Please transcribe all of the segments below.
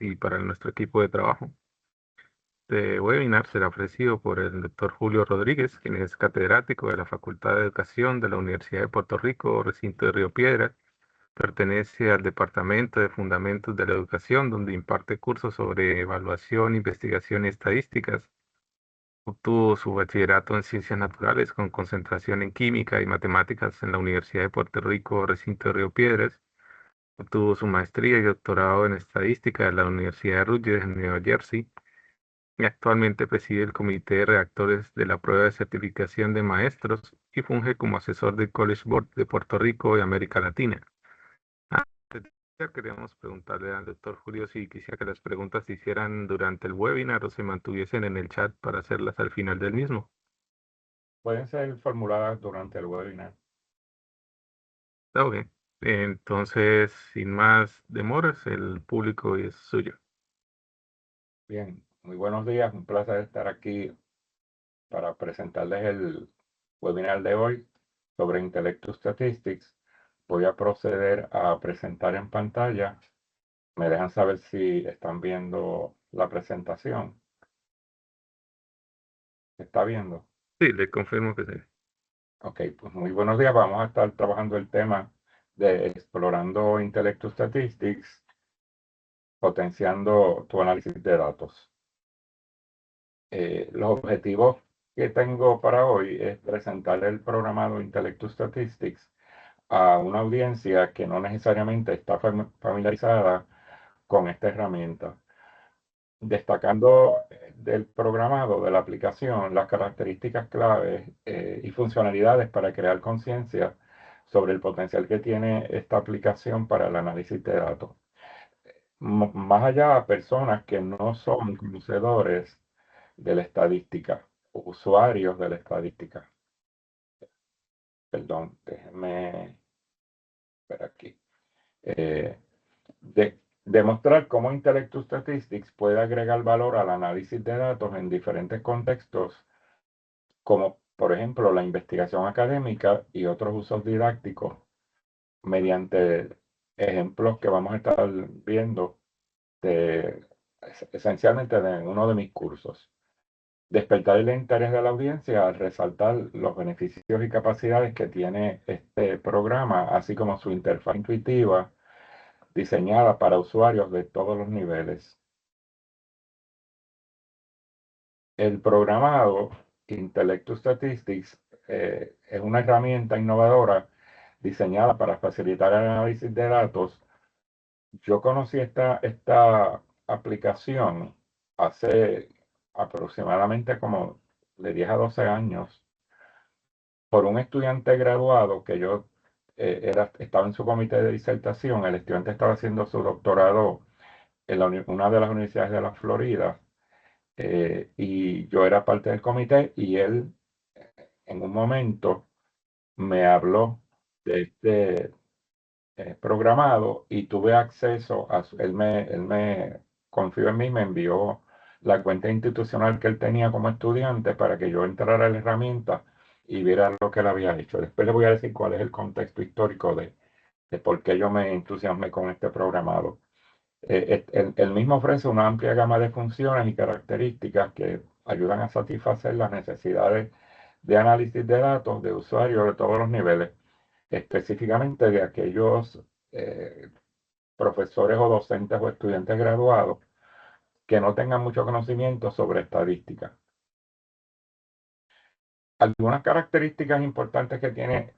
y para nuestro equipo de trabajo. Este webinar será ofrecido por el doctor Julio Rodríguez, quien es catedrático de la Facultad de Educación de la Universidad de Puerto Rico, recinto de Río Piedras. Pertenece al Departamento de Fundamentos de la Educación, donde imparte cursos sobre evaluación, investigación y estadísticas. Obtuvo su bachillerato en Ciencias Naturales con concentración en Química y Matemáticas en la Universidad de Puerto Rico, recinto de Río Piedras. Obtuvo su maestría y doctorado en Estadística de la Universidad de Rutgers en Nueva Jersey y actualmente preside el Comité de Redactores de la Prueba de Certificación de Maestros y funge como asesor del College Board de Puerto Rico y América Latina. Queríamos preguntarle al doctor Julio si quisiera que las preguntas se hicieran durante el webinar o se mantuviesen en el chat para hacerlas al final del mismo. Pueden ser formuladas durante el webinar. Está bien. Entonces, sin más demoras, el público es suyo. Bien, muy buenos días. Un placer estar aquí para presentarles el webinar de hoy sobre Intellectus Statistics. Voy a proceder a presentar en pantalla. Me dejan saber si están viendo la presentación. ¿Se está viendo? Sí, le confirmo que sí. Ok, pues muy buenos días. Vamos a estar trabajando el tema de explorando Intellectus Statistics, potenciando tu análisis de datos. Los objetivos que tengo para hoy es presentar el programado Intellectus Statistics a una audiencia que no necesariamente está familiarizada con esta herramienta, destacando del programado, de la aplicación, las características claves y funcionalidades para crear conciencia sobre el potencial que tiene esta aplicación para el análisis de datos. Más allá, personas que no son conocedores de la estadística, usuarios de la estadística. Perdón, déjenme ver aquí. Eh, Demostrar cómo Intellectus Statistics puede agregar valor al análisis de datos en diferentes contextos, como por ejemplo la investigación académica y otros usos didácticos, mediante ejemplos que vamos a estar viendo de, esencialmente de uno de mis cursos. Despertar el interés de la audiencia al resaltar los beneficios y capacidades que tiene este programa, así como su interfaz intuitiva diseñada para usuarios de todos los niveles. El programado Intellectus Statistics es una herramienta innovadora diseñada para facilitar el análisis de datos. Yo conocí esta aplicación hace aproximadamente como de 10 a 12 años por un estudiante graduado que yo estaba en su comité de disertación. El estudiante estaba haciendo su doctorado en una de las universidades de la Florida, y yo era parte del comité y él en un momento me habló de este programado y tuve acceso él me confió en mí, me envió la cuenta institucional que él tenía como estudiante para que yo entrara a la herramienta y viera lo que él había hecho. Después le voy a decir cuál es el contexto histórico de por qué yo me entusiasmé con este programado. Él mismo ofrece una amplia gama de funciones y características que ayudan a satisfacer las necesidades de análisis de datos de usuarios de todos los niveles, específicamente de aquellos eh, profesores o docentes o estudiantes graduados que no tengan mucho conocimiento sobre estadística. Algunas características importantes que tiene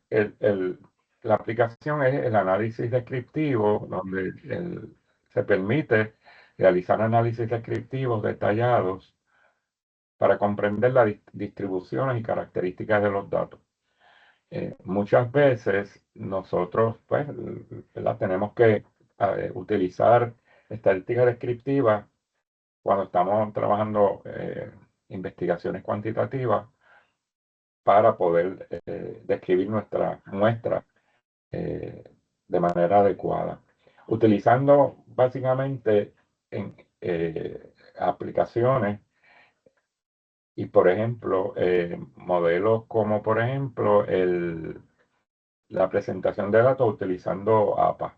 la aplicación es el análisis descriptivo, donde se permite realizar análisis descriptivos detallados para comprender las distribuciones y características de los datos. Muchas veces nosotros pues, tenemos que utilizar estadísticas descriptivas cuando estamos trabajando investigaciones cuantitativas para poder describir nuestra muestra eh, de manera adecuada. Utilizando básicamente en aplicaciones y, por ejemplo, modelos como, por ejemplo, la presentación de datos utilizando APA.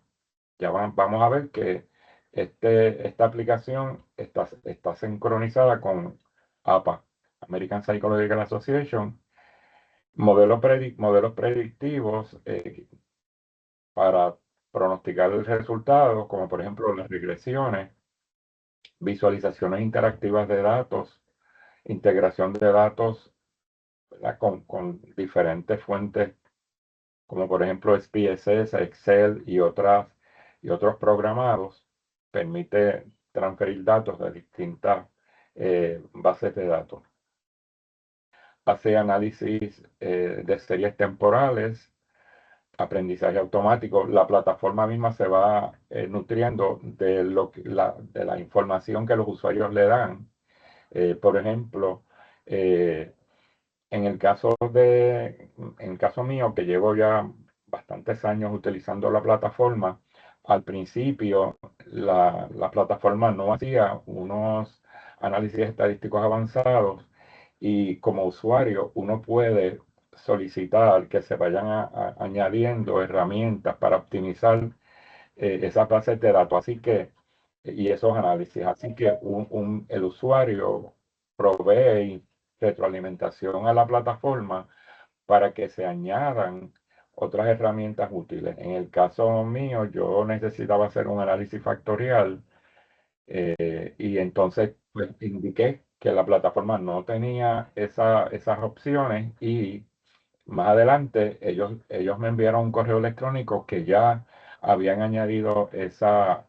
Ya vamos a ver que Esta aplicación está sincronizada con APA, American Psychological Association, modelos predictivos para pronosticar el resultado, como por ejemplo las regresiones, visualizaciones interactivas de datos, integración de datos, ¿verdad? Con diferentes fuentes, como por ejemplo SPSS, Excel y otros programados, permite transferir datos de distintas bases de datos. Hace análisis de series temporales, aprendizaje automático. La plataforma misma se va nutriendo de la información que los usuarios le dan. Por ejemplo, eh, en el caso mío, que llevo ya bastantes años utilizando la plataforma, al principio la plataforma no hacía unos análisis estadísticos avanzados y como usuario uno puede solicitar que se vayan añadiendo herramientas para optimizar esas bases de datos y esos análisis. Así que el usuario provee retroalimentación a la plataforma para que se añadan otras herramientas útiles. En el caso mío, yo necesitaba hacer un análisis factorial y entonces pues, indiqué que la plataforma no tenía esas opciones y más adelante ellos me enviaron un correo electrónico que ya habían añadido esa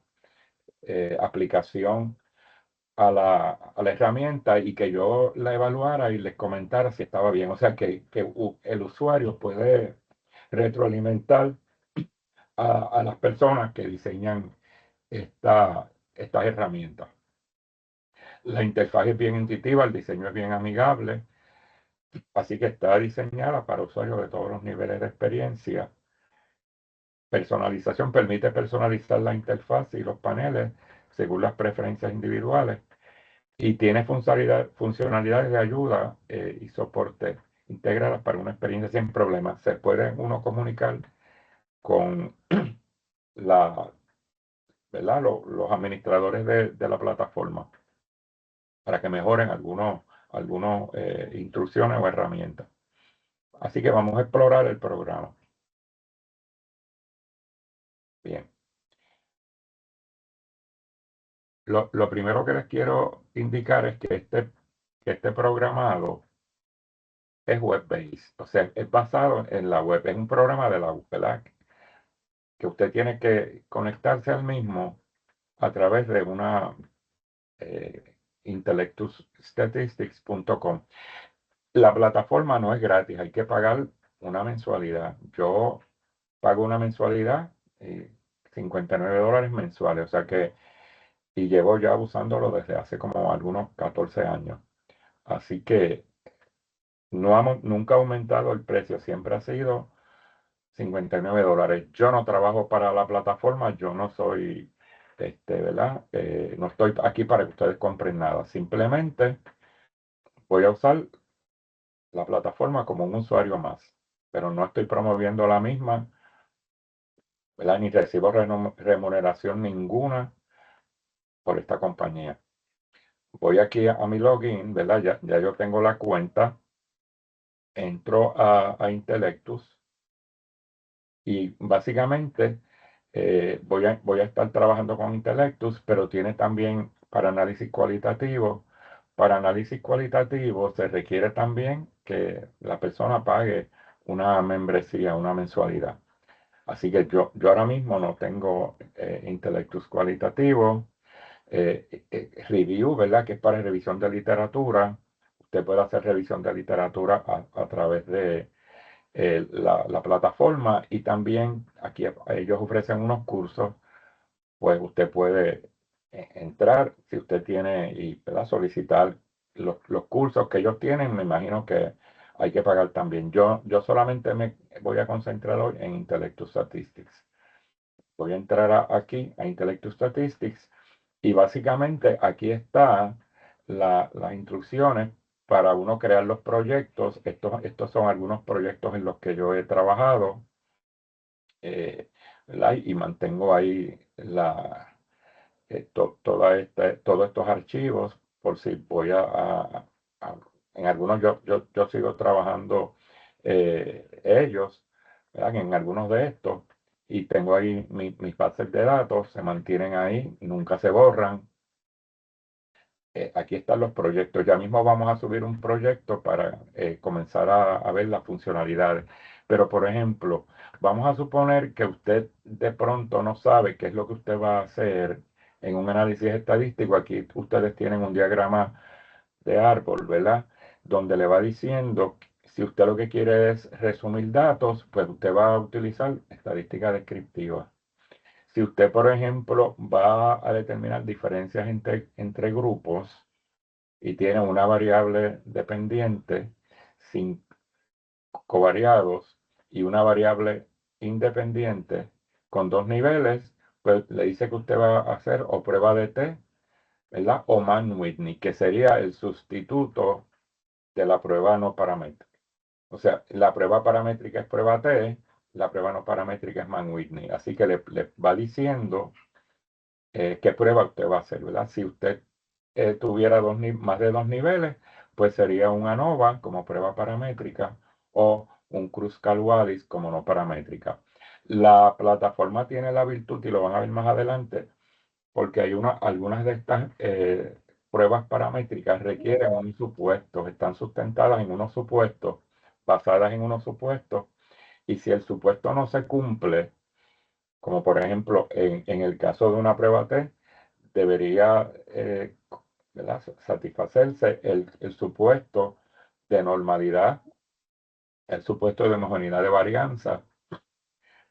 aplicación a la herramienta y que yo la evaluara y les comentara si estaba bien. O sea que el usuario puede retroalimentar a las personas que diseñan estas herramientas. La interfaz es bien intuitiva, el diseño es bien amigable, así que está diseñada para usuarios de todos los niveles de experiencia. Personalización permite personalizar la interfaz y los paneles según las preferencias individuales y tiene funcionalidades de ayuda y soporte integradas para una experiencia sin problemas. Se puede uno comunicar con la, ¿verdad? Los administradores de la plataforma para que mejoren algunos instrucciones o herramientas. Así que vamos a explorar el programa. Bien. Lo primero que les quiero indicar es que este programado es web-based, o sea, es basado en la web, es un programa de la web, ¿verdad? Que usted tiene que conectarse al mismo a través de una intellectusstatistics.com. La plataforma no es gratis, hay que pagar una mensualidad. Yo pago una mensualidad, $59 mensuales, o sea que, y llevo ya usándolo desde hace como algunos 14 años. Así que nunca ha aumentado el precio, siempre ha sido $59. Yo no trabajo para la plataforma, yo no soy, ¿verdad? No estoy aquí para que ustedes compren nada. Simplemente voy a usar la plataforma como un usuario más, pero no estoy promoviendo la misma, ¿verdad? Ni recibo remuneración ninguna por esta compañía. Voy aquí a mi login, ¿verdad? Ya yo tengo la cuenta, entro a Intellectus y básicamente voy a estar trabajando con Intellectus, pero tiene también para análisis cualitativo. Para análisis cualitativo se requiere también que la persona pague una membresía, una mensualidad. Así que yo ahora mismo no tengo Intellectus cualitativo. Review, ¿verdad? Que es para revisión de literatura. Usted puede hacer revisión de literatura a través de la plataforma y también aquí ellos ofrecen unos cursos, pues usted puede entrar si usted tiene y, ¿verdad? Solicitar los cursos que ellos tienen. Me imagino que hay que pagar también. Yo solamente me voy a concentrar hoy en Intellectus Statistics. Voy a entrar aquí a Intellectus Statistics y básicamente aquí está las instrucciones para uno crear los proyectos. Estos son algunos proyectos en los que yo he trabajado, ¿verdad? Y mantengo ahí todos estos archivos, por si voy a- en algunos yo sigo trabajando ellos, ¿verdad? En algunos de estos, y tengo ahí mis bases de datos, se mantienen ahí, nunca se borran. Aquí están los proyectos. Ya mismo vamos a subir un proyecto para comenzar a ver las funcionalidades. Pero, por ejemplo, vamos a suponer que usted de pronto no sabe qué es lo que usted va a hacer en un análisis estadístico. Aquí ustedes tienen un diagrama de árbol, ¿verdad? Donde le va diciendo, si usted lo que quiere es resumir datos, pues usted va a utilizar estadística descriptiva. Si usted, por ejemplo, va a determinar diferencias entre grupos, y tiene una variable dependiente sin covariados y una variable independiente con dos niveles, pues le dice que usted va a hacer o prueba de T, ¿verdad? O Mann-Whitney, que sería el sustituto de la prueba no paramétrica. O sea, la prueba paramétrica es prueba T, la prueba no paramétrica es Mann-Whitney. Así que le va diciendo qué prueba usted va a hacer, ¿verdad? Si usted tuviera más de dos niveles, pues sería un ANOVA como prueba paramétrica o un Kruskal-Wallis como no paramétrica. La plataforma tiene la virtud, y lo van a ver más adelante, porque hay algunas de estas pruebas paramétricas requieren unos supuestos, están sustentadas en unos supuestos, basadas en unos supuestos, y si el supuesto no se cumple, como por ejemplo en el caso de una prueba T, debería ¿verdad? Satisfacerse el supuesto de normalidad, el supuesto de homogeneidad de varianza,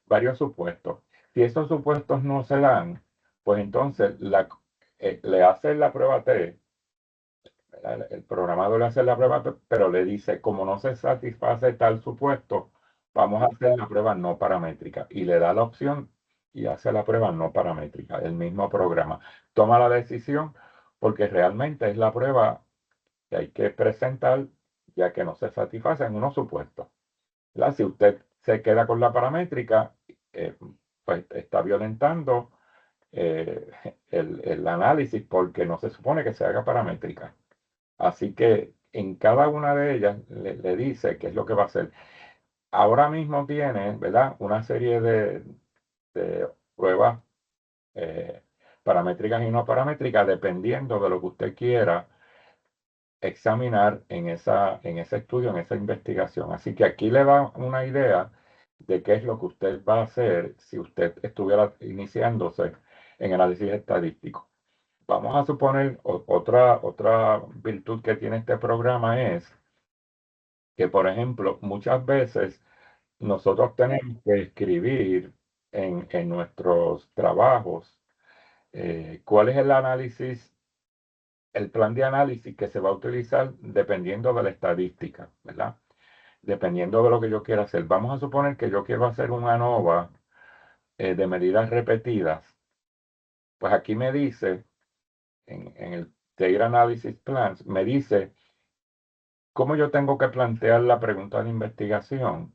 varios supuestos. Si esos supuestos no se dan, pues entonces le hace la prueba T, ¿verdad? El programador le hace la prueba T, pero le dice, como no se satisface tal supuesto, vamos a hacer la prueba no paramétrica. Y le da la opción y hace la prueba no paramétrica, el mismo programa. Toma la decisión porque realmente es la prueba que hay que presentar, ya que no se satisface en unos supuestos, ¿verdad? Si usted se queda con la paramétrica, eh, pues está violentando eh, el análisis porque no se supone que se haga paramétrica. Así que en cada una de ellas le dice qué es lo que va a hacer. Ahora mismo tiene, ¿verdad? Una serie de pruebas eh, paramétricas y no paramétricas, dependiendo de lo que usted quiera examinar en ese estudio, en esa investigación. Así que aquí le da una idea de qué es lo que usted va a hacer si usted estuviera iniciándose en análisis estadístico. Vamos a suponer otra virtud que tiene este programa es que, por ejemplo, muchas veces nosotros tenemos que escribir en nuestros trabajos cuál es el análisis, el plan de análisis que se va a utilizar dependiendo de la estadística, ¿verdad? Dependiendo de lo que yo quiera hacer. Vamos a suponer que yo quiero hacer una ANOVA de medidas repetidas. Pues aquí me dice, en el Data Analysis Plans, me dice cómo yo tengo que plantear la pregunta de investigación,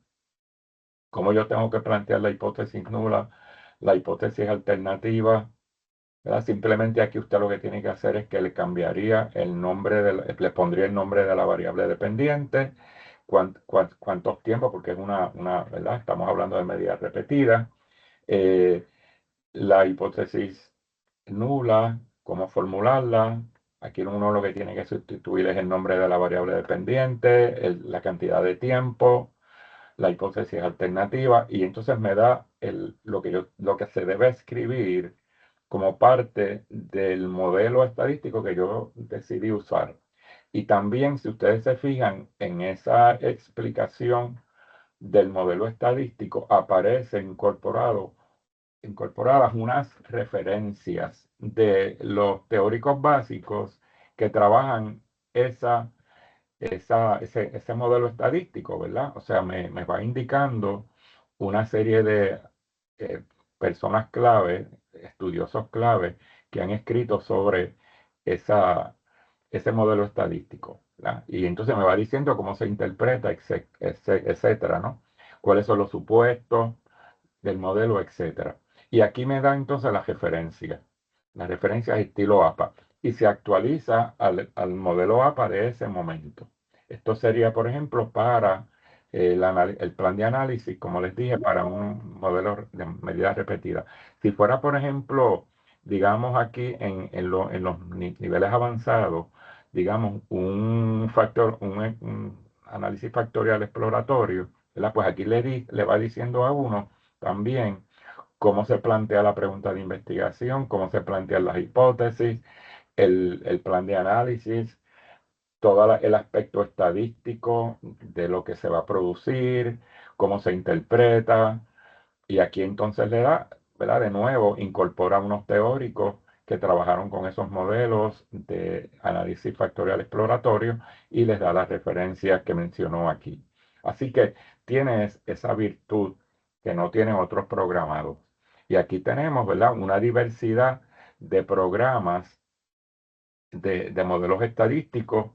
cómo yo tengo que plantear la hipótesis nula, la hipótesis alternativa, ¿verdad? Simplemente aquí usted lo que tiene que hacer es que le cambiaría el nombre, le pondría el nombre de la variable dependiente, cuántos tiempos, porque es ¿verdad? Estamos hablando de medidas repetidas, eh, la hipótesis nula, cómo formularla. Aquí uno lo que tiene que sustituir es el nombre de la variable dependiente, la cantidad de tiempo, la hipótesis alternativa, y entonces me da lo que se debe escribir como parte del modelo estadístico que yo decidí usar. Y también, si ustedes se fijan en esa explicación del modelo estadístico, aparece incorporadas unas referencias de los teóricos básicos que trabajan ese modelo estadístico, ¿verdad? O sea, me va indicando una serie de eh, personas clave, estudiosos clave, que han escrito sobre ese modelo estadístico, ¿verdad? Y entonces me va diciendo cómo se interpreta, etcétera, ¿no? Cuáles son los supuestos del modelo, etcétera. Y aquí me da entonces la referencia. La referencia es estilo APA y se actualiza al modelo APA de ese momento. Esto sería, por ejemplo, para el plan de análisis, como les dije, para un modelo de medida repetida. Si fuera, por ejemplo, digamos aquí en los niveles avanzados, digamos, un análisis factorial exploratorio, ¿verdad? Pues aquí le va diciendo a uno también cómo se plantea la pregunta de investigación, cómo se plantean las hipótesis, el plan de análisis, todo el aspecto estadístico de lo que se va a producir, cómo se interpreta. Y aquí entonces le da, ¿verdad? De nuevo, incorpora unos teóricos que trabajaron con esos modelos de análisis factorial exploratorio y les da las referencias que mencionó aquí. Así que tienes esa virtud que no tienen otros programados. Y aquí tenemos, ¿verdad? Una diversidad de programas de modelos estadísticos,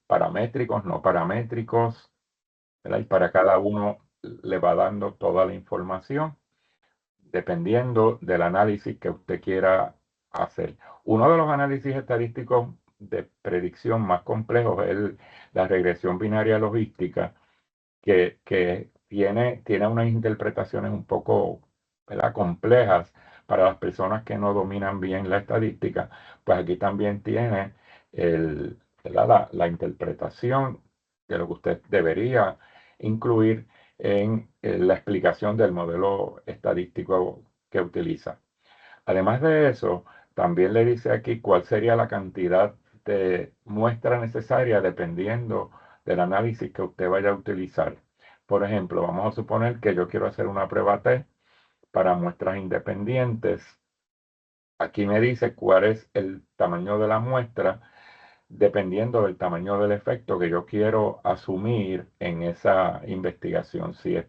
paramétricos, no paramétricos, ¿verdad? Y para cada uno le va dando toda la información dependiendo del análisis que usted quiera hacer. Uno de los análisis estadísticos de predicción más complejos es la regresión binaria logística, que tiene unas interpretaciones un poco, ¿verdad?, complejas para las personas que no dominan bien la estadística. Pues aquí también tiene ¿verdad?, la interpretación de lo que usted debería incluir en la explicación del modelo estadístico que utiliza. Además de eso, también le dice aquí cuál sería la cantidad de muestra necesaria dependiendo del análisis que usted vaya a utilizar. Por ejemplo, vamos a suponer que yo quiero hacer una prueba T para muestras independientes. Aquí me dice cuál es el tamaño de la muestra dependiendo del tamaño del efecto que yo quiero asumir en esa investigación, si es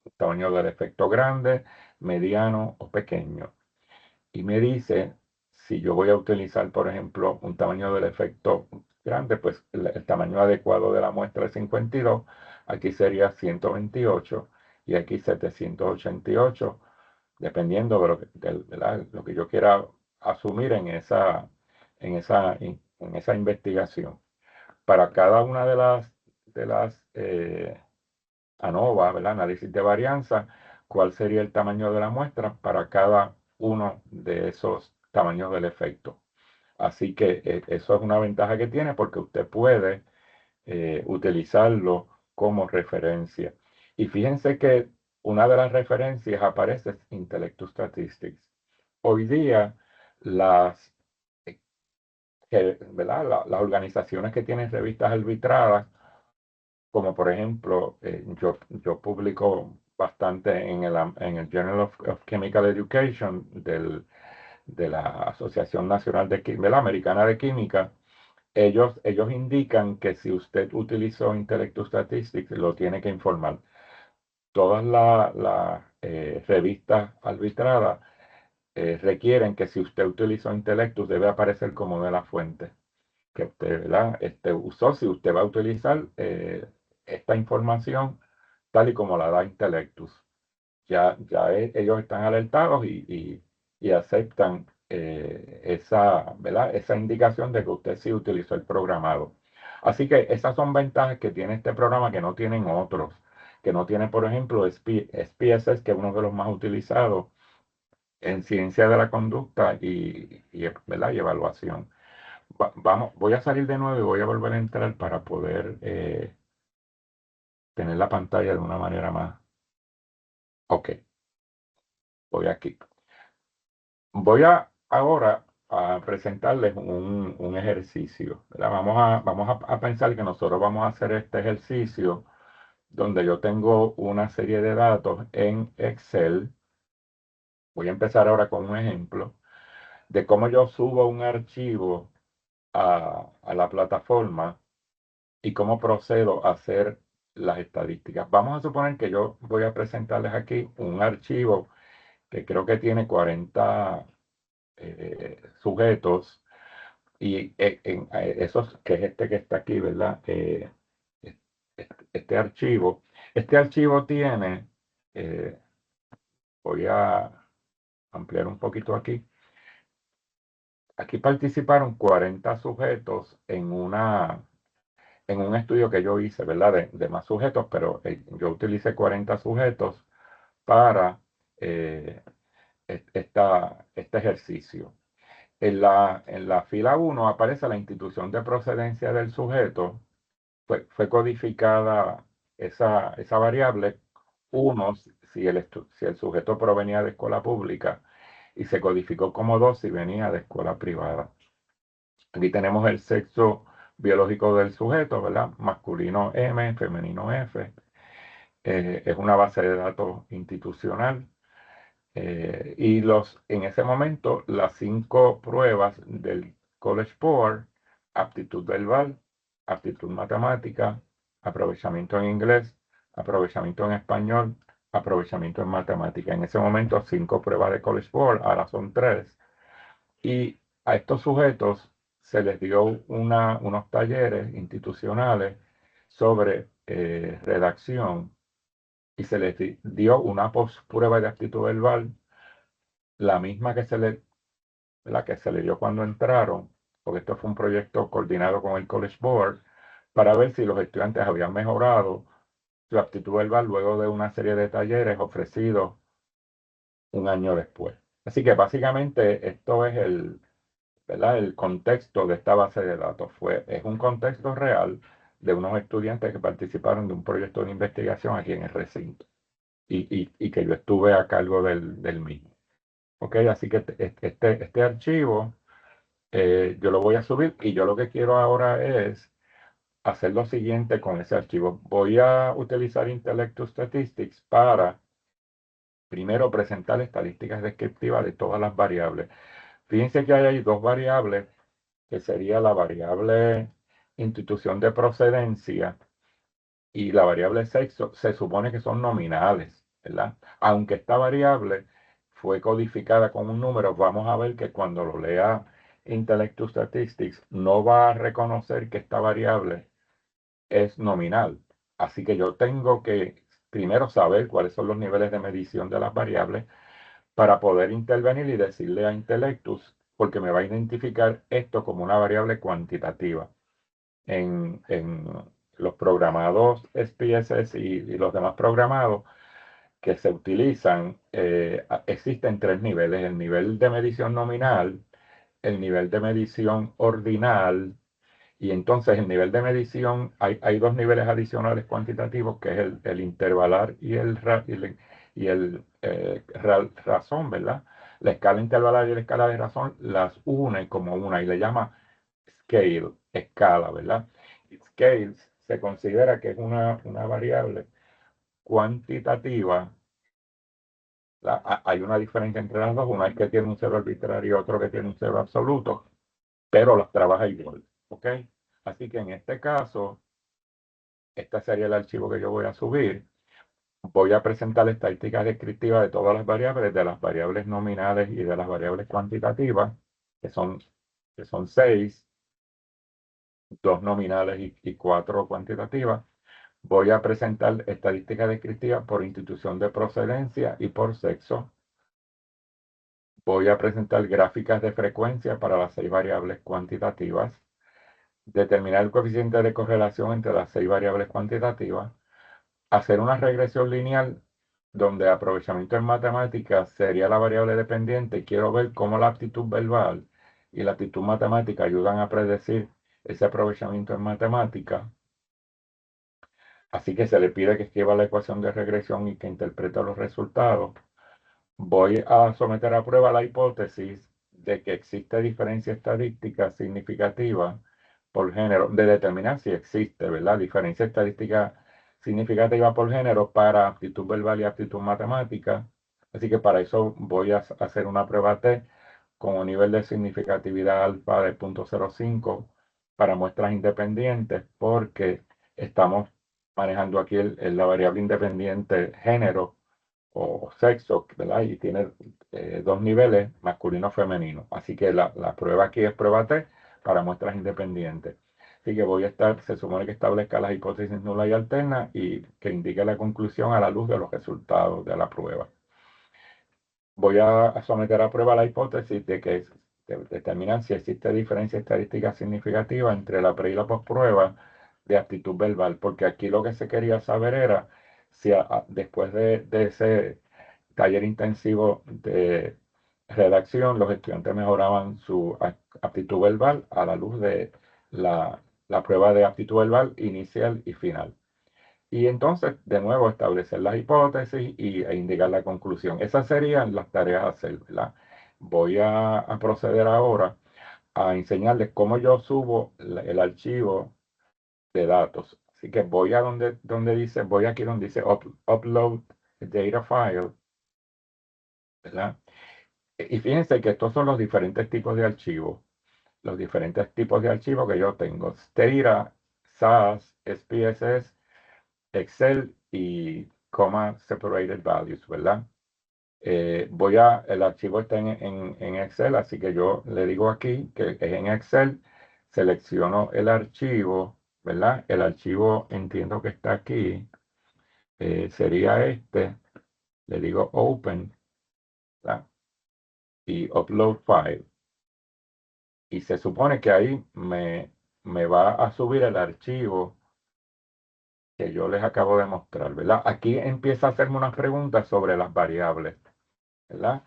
el tamaño del efecto grande, mediano o pequeño. Y me dice si yo voy a utilizar, por ejemplo, un tamaño del efecto grande, pues el tamaño adecuado de la muestra es 52, aquí sería 128 y aquí 788, dependiendo de lo que yo quiera asumir en esa investigación. Para cada una de las ANOVA, ¿verdad? Análisis de varianza, cuál sería el tamaño de la muestra para cada uno de esos tamaños del efecto. Así que eso es una ventaja que tiene porque usted puede utilizarlo como referencia. Y fíjense que una de las referencias aparece es Intellectus Statistics. Hoy día las, ¿verdad? Las organizaciones que tienen revistas arbitradas, como por ejemplo, yo publico bastante en el Journal of Chemical Education de la Asociación Nacional de la Americana de Química. Ellos indican que si usted utilizó Intellectus Statistics, lo tiene que informar. Todas las revistas arbitradas requieren que si usted utilizó Intellectus, debe aparecer como de la fuente que usted, ¿verdad?, usó, si usted va a utilizar esta información tal y como la da Intellectus. Ellos están alertados y aceptan ¿verdad?, esa indicación de que usted sí utilizó el programado. Así que esas son ventajas que tiene este programa que no tienen otros, que no tiene, por ejemplo, SPSS, que es uno de los más utilizados en ciencia de la conducta ¿verdad?, y evaluación. Voy a salir de nuevo y voy a volver a entrar para poder tener la pantalla de una manera más. Ok, voy aquí. Voy ahora a presentarles un ejercicio, ¿verdad? Vamos a pensar que nosotros vamos a hacer este ejercicio donde yo tengo una serie de datos en Excel. Voy a empezar ahora con un ejemplo de cómo yo subo un archivo a la plataforma y cómo procedo a hacer las estadísticas. Vamos a suponer que yo voy a presentarles aquí un archivo que creo que tiene 40 sujetos y esos, que es este que está aquí, ¿verdad? Es- este archivo tiene, voy a ampliar un poquito aquí, aquí participaron 40 sujetos en un estudio que yo hice, ¿verdad? De más sujetos, pero yo utilicé 40 sujetos para eh, este ejercicio. En la fila uno aparece la institución de procedencia del sujeto. Fue codificada esa variable, uno, si el sujeto provenía de escuela pública, y se codificó como dos si venía de escuela privada. Aquí tenemos el sexo biológico del sujeto, ¿verdad? Masculino M, femenino F. Es una base de datos institucional. En ese momento, las 5 pruebas del College Board: aptitud verbal, aptitud matemática, aprovechamiento en inglés, aprovechamiento en español, aprovechamiento en matemática. En ese momento, 5 pruebas de College Board, ahora son 3. Y a estos sujetos se les dio unos talleres institucionales sobre redacción, y se les dio una prueba de aptitud verbal, la misma la que se le dio cuando entraron, porque esto fue un proyecto coordinado con el College Board, para ver si los estudiantes habían mejorado su aptitud verbal luego de una serie de talleres ofrecidos un año después. Así que básicamente esto es ¿verdad? El contexto de esta base de datos. Es un contexto real de unos estudiantes que participaron de un proyecto de investigación aquí en el recinto, y que yo estuve a cargo del mismo. Ok, así que este archivo yo lo voy a subir, y yo lo que quiero ahora es hacer lo siguiente con ese archivo. Voy a utilizar Intellectus Statistics para primero presentar estadísticas descriptivas de todas las variables. Fíjense que hay 2 variables, que sería la variable institución de procedencia y la variable sexo. Se supone que son nominales, ¿verdad? Aunque esta variable fue codificada con un número, vamos a ver que cuando lo lea Intellectus Statistics no va a reconocer que esta variable es nominal. Así que yo tengo que primero saber cuáles son los niveles de medición de las variables para poder intervenir y decirle a Intellectus, porque me va a identificar esto como una variable cuantitativa. En los programados SPSS y los demás programados que se utilizan, existen 3 niveles: el nivel de medición nominal, el nivel de medición ordinal, y entonces el nivel de medición, hay 2 niveles adicionales cuantitativos, que es el intervalar y el razón, ¿verdad? La escala intervalar y la escala de razón las une como una y le llama scale, escala, ¿verdad? Scale se considera que es una variable cuantitativa. Hay una diferencia entre las dos: una es que tiene un cero arbitrario y otro que tiene un cero absoluto, pero las trabaja igual, ¿ok? Así que en este caso, este sería el archivo que yo voy a subir. Voy a presentar estadísticas descriptivas de todas las variables, de las variables nominales y de las variables cuantitativas, que son, que son 6, 2 nominales y 4 cuantitativas. Voy a presentar estadísticas descriptivas por institución de procedencia y por sexo. Voy a presentar gráficas de frecuencia para las 6 variables cuantitativas. Determinar el coeficiente de correlación entre las 6 variables cuantitativas. Hacer una regresión lineal donde aprovechamiento en matemáticas sería la variable dependiente, y quiero ver cómo la aptitud verbal y la aptitud matemática ayudan a predecir ese aprovechamiento en matemática. Así que se le pide que escriba la ecuación de regresión y que interprete los resultados. Voy a someter a prueba la hipótesis de que existe diferencia estadística significativa por género, de determinar si existe, ¿verdad? Diferencia estadística significativa por género para aptitud verbal y aptitud matemática. Así que para eso voy a hacer una prueba T con un nivel de significatividad alfa de 0.05 para muestras independientes, porque estamos manejando aquí la variable independiente género o sexo, ¿verdad? Y tiene 2 niveles, masculino y femenino. Así que la prueba aquí es prueba T para muestras independientes. Así que se supone que establezca las hipótesis nulas y alternas y que indique la conclusión a la luz de los resultados de la prueba. Voy a someter a prueba la hipótesis de que determinar si existe diferencia estadística significativa entre la pre y la postprueba de aptitud verbal, porque aquí lo que se quería saber era si después de ese taller intensivo de redacción, los estudiantes mejoraban su aptitud verbal a la luz de la prueba de aptitud verbal inicial y final. Y entonces, de nuevo, establecer las hipótesis e indicar la conclusión. Esas serían las tareas a hacer, ¿verdad? Voy a proceder ahora a enseñarles cómo yo subo el archivo de datos. Así que voy a donde dice, voy aquí donde dice upload data file, ¿verdad? Y fíjense que estos son los diferentes tipos de archivos. Los diferentes tipos de archivos que yo tengo. Stata, SAS, SPSS, Excel y comma separated values, ¿verdad? El archivo está en Excel, así que yo le digo aquí que es en Excel, selecciono el archivo, ¿verdad? El archivo entiendo que está aquí, sería este, le digo Open, ¿verdad? Y Upload File. Y se supone que ahí me va a subir el archivo que yo les acabo de mostrar, ¿verdad? Aquí empieza a hacerme unas preguntas sobre las variables, ¿verdad?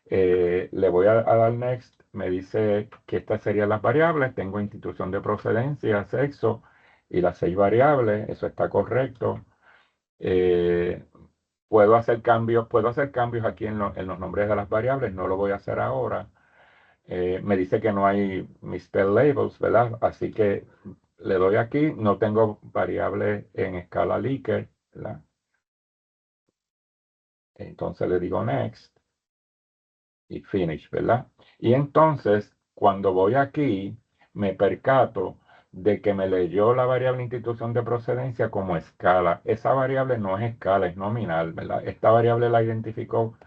Le voy a dar next, me dice que estas serían las variables, tengo institución de procedencia, sexo y las 6 variables, eso está correcto. Eh, puedo hacer cambios aquí en los nombres de las variables, no lo voy a hacer ahora. Me dice que no hay misspell labels, ¿verdad? Así que le doy aquí, no tengo variables en escala Likert, ¿verdad? Entonces le digo next y finish, ¿verdad? Y entonces, cuando voy aquí, me percato de que me leyó la variable institución de procedencia como escala. Esa variable no es escala, es nominal, ¿verdad? Esta variable la identificó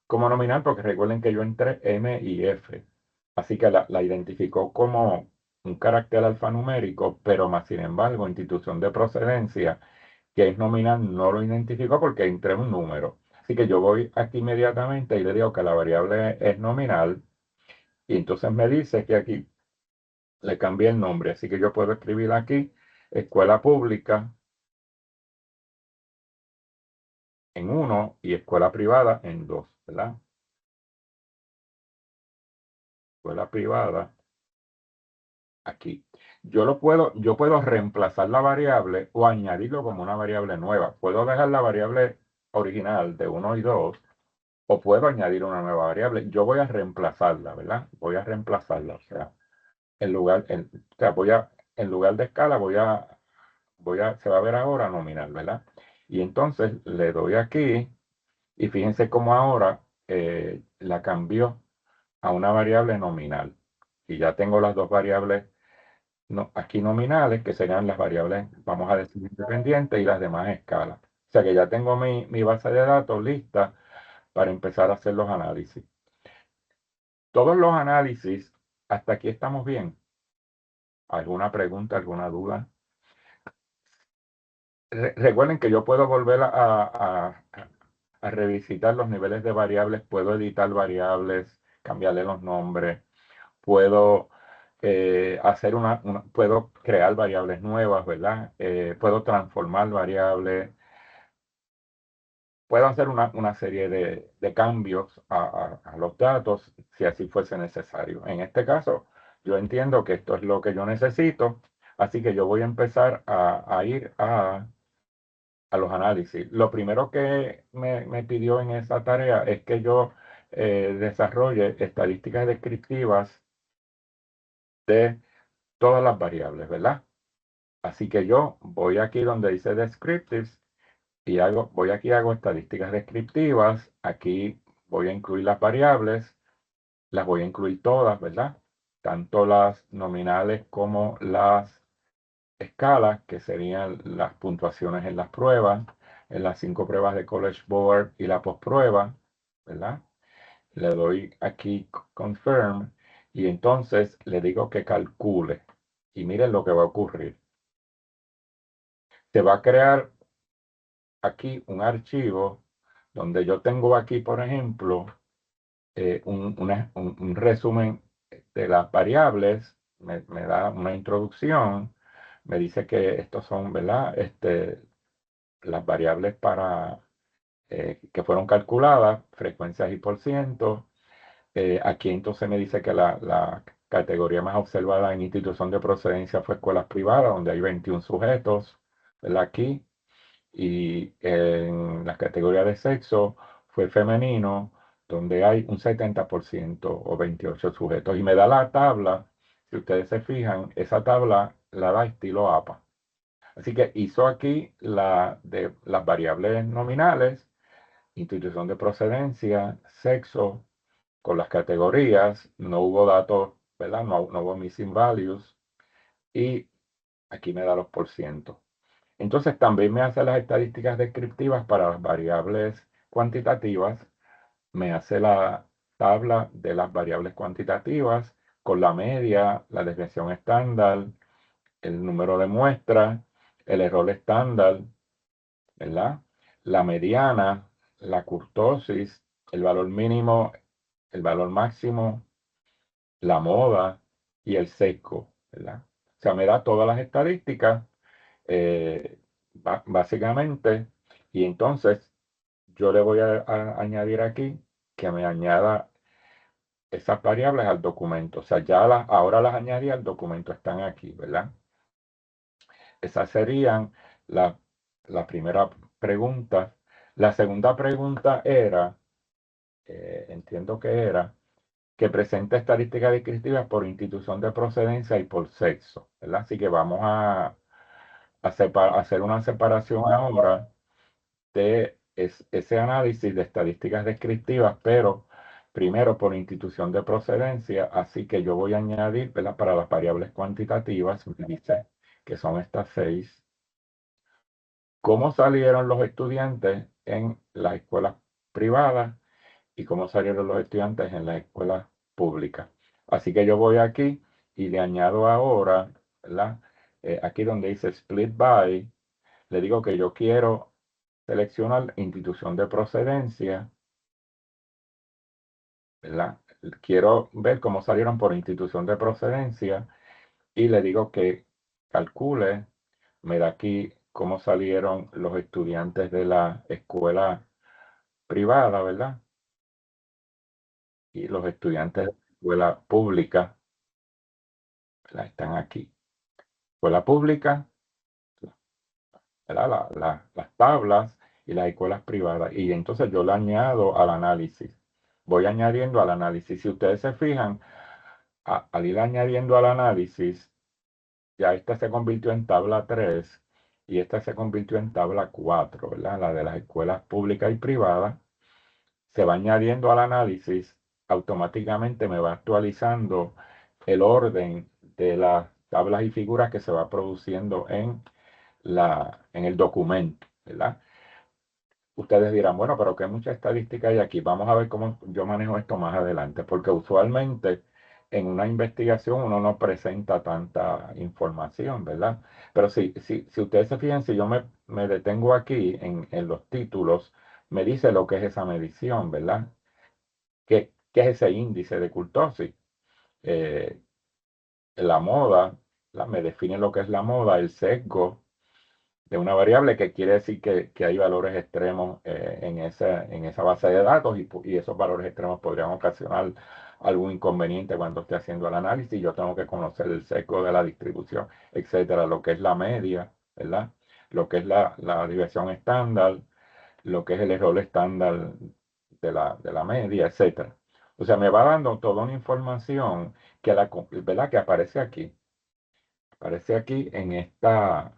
como nominal porque recuerden que yo entré M y F. Así que la identificó como un carácter alfanumérico, pero más sin embargo, institución de procedencia, que es nominal, no lo identificó porque entré un número. Así que yo voy aquí inmediatamente y le digo que la variable es nominal y entonces me dice que aquí le cambié el nombre. Así que yo puedo escribir aquí escuela pública en 1 y escuela privada en 2, ¿verdad? Escuela privada aquí. Yo puedo reemplazar la variable o añadirlo como una variable nueva. Puedo dejar la variable original de 1 y 2 o puedo añadir una nueva variable. Yo voy a reemplazarla, ¿verdad? Voy a reemplazarla. O sea, en lugar de escala se va a ver ahora nominal, ¿verdad? Y entonces le doy aquí y fíjense cómo ahora la cambió a una variable nominal. Y ya tengo las dos variables aquí nominales, que serían las variables, vamos a decir, independientes y las demás escalas. O sea que ya tengo mi base de datos lista para empezar a hacer los análisis. Todos los análisis, hasta aquí estamos bien. ¿Alguna pregunta, alguna duda? Recuerden que yo puedo volver a revisitar los niveles de variables, puedo editar variables, cambiarle los nombres, puedo puedo crear variables nuevas, ¿verdad? Puedo transformar variables, puedo hacer una serie de cambios a los datos si así fuese necesario. En este caso, yo entiendo que esto es lo que yo necesito, así que yo voy a empezar a ir a los análisis. Lo primero que me pidió en esa tarea es que yo desarrolle estadísticas descriptivas de todas las variables, ¿verdad? Así que yo voy aquí donde dice descriptives y voy aquí hago estadísticas descriptivas. Aquí voy a incluir las variables, las voy a incluir todas, ¿verdad? Tanto las nominales como las escalas, que serían las puntuaciones en las pruebas, en las 5 pruebas de College Board y la postprueba, ¿verdad? Le doy aquí confirm y entonces le digo que calcule. Y miren lo que va a ocurrir. Se va a crear aquí un archivo donde yo tengo aquí, por ejemplo, un resumen de las variables, me da una introducción, me dice que estos son, ¿verdad? Las variables para, que fueron calculadas, frecuencias y por ciento. Aquí entonces me dice que la categoría más observada en institución de procedencia fue escuelas privadas, donde hay 21 sujetos, ¿verdad? Aquí. Y en la categoría de sexo fue femenino, donde hay un 70% o 28 sujetos. Y me da la tabla, si ustedes se fijan, esa tabla la da estilo APA. Así que hizo aquí de las variables nominales, institución de procedencia, sexo, con las categorías, no hubo datos, ¿verdad? No hubo missing values. Y aquí me da los porcientos. Entonces también me hace las estadísticas descriptivas para las variables cuantitativas, me hace la tabla de las variables cuantitativas con la media, la desviación estándar, el número de muestras, el error estándar, ¿verdad? La mediana, la kurtosis, el valor mínimo, el valor máximo, la moda y el sesgo, ¿verdad? O sea, me da todas las estadísticas eh, básicamente, y entonces yo le voy a añadir aquí que me añada esas variables al documento. O sea, ahora las añadí al documento, están aquí, ¿verdad? Esas serían la, la primera pregunta. La segunda pregunta era, entiendo que era, que presenta estadísticas descriptivas por institución de procedencia y por sexo, ¿verdad? Así que vamos a hacer una separación ahora de ese análisis de estadísticas descriptivas, pero primero por institución de procedencia, así que yo voy a añadir, ¿verdad? Para las variables cuantitativas, me dice que son estas 6, cómo salieron los estudiantes en las escuelas privadas y cómo salieron los estudiantes en las escuelas públicas. Así que yo voy aquí y le añado ahora, ¿verdad? Aquí donde dice split by, le digo que yo quiero seleccionar institución de procedencia, ¿verdad? Quiero ver cómo salieron por institución de procedencia y le digo que calcule, me da aquí cómo salieron los estudiantes de la escuela privada, ¿verdad? Y los estudiantes de la escuela pública, ¿verdad? Están aquí. Escuela pública, ¿verdad? Las tablas y las escuelas privadas. Y entonces yo le añado al análisis. Voy añadiendo al análisis. Si ustedes se fijan, al ir añadiendo al análisis, ya esta se convirtió en tabla 3 y esta se convirtió en tabla 4, ¿verdad? La de las escuelas públicas y privadas. Se va añadiendo al análisis, automáticamente me va actualizando el orden de las tablas y figuras que se va produciendo en el documento, ¿verdad? Ustedes dirán, bueno, pero qué mucha estadística hay aquí. Vamos a ver cómo yo manejo esto más adelante, porque usualmente en una investigación uno no presenta tanta información, ¿verdad? Pero si ustedes se fijan, si yo me detengo aquí en los títulos, me dice lo que es esa medición, ¿verdad? ¿Qué es ese índice de kurtosis? Eh, la moda, me define lo que es la moda, el sesgo de una variable, que quiere decir que hay valores extremos en esa base de datos y esos valores extremos podrían ocasionar algún inconveniente cuando esté haciendo el análisis. Yo tengo que conocer el sesgo de la distribución, etcétera, lo que es la media, ¿verdad? Lo que es la desviación estándar, lo que es el error estándar de la media, etcétera. O sea, me va dando toda una información ¿verdad? Que aparece aquí en esta,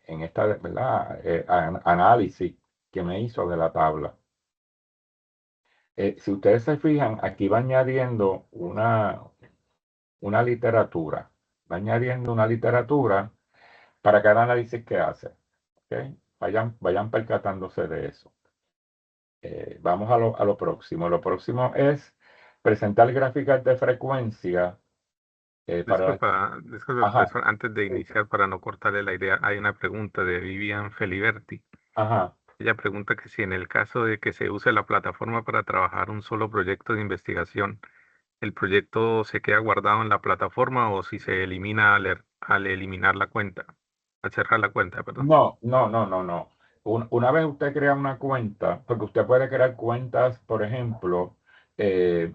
¿verdad? Análisis que me hizo de la tabla. Si ustedes se fijan, aquí va añadiendo una literatura, va añadiendo una literatura para cada análisis que hace. ¿Ok? Vayan percatándose de eso. Vamos a lo próximo. Lo próximo es presentar gráficas de frecuencia para... Disculpa, Ajá, profesor, antes de iniciar, para no cortarle la idea, hay una pregunta de Vivian Feliberti. ajá. Ella pregunta que si en el caso de que se use la plataforma para trabajar un solo proyecto de investigación, el proyecto se queda guardado en la plataforma o si se elimina al eliminar la cuenta, al cerrar la cuenta, perdón. No, no, no, no, no. Una vez usted crea una cuenta, porque usted puede crear cuentas, por ejemplo, eh,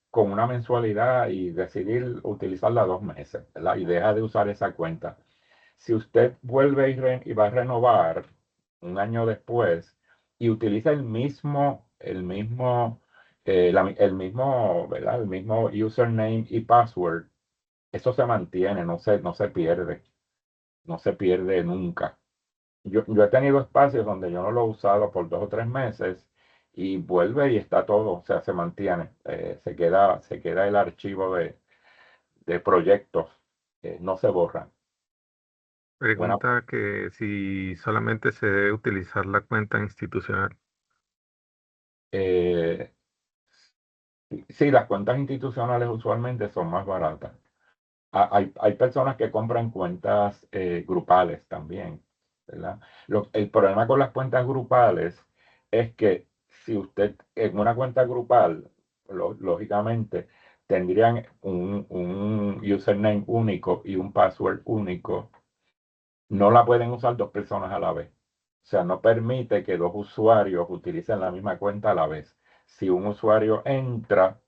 con una mensualidad y decidir utilizarla 2 meses, ¿verdad? Y deja de usar esa cuenta. Si usted vuelve y va a renovar un año después y utiliza el mismo, ¿verdad? El mismo username y password, eso se mantiene, no se pierde nunca. Yo he tenido espacios donde yo no lo he usado por 2 o 3 meses y vuelve y está todo, o sea, se mantiene, se queda el archivo de proyectos, no se borran. Buena, Pregunta que si solamente se debe utilizar la cuenta institucional. eh, sí, las cuentas institucionales usualmente son más baratas. Hay personas que compran cuentas grupales también, ¿verdad? El problema con las cuentas grupales es que si usted en una cuenta grupal, lógicamente, tendrían un username único y un password único, no la pueden usar dos personas a la vez. O sea, no permite que dos usuarios utilicen la misma cuenta a la vez. Si un usuario entra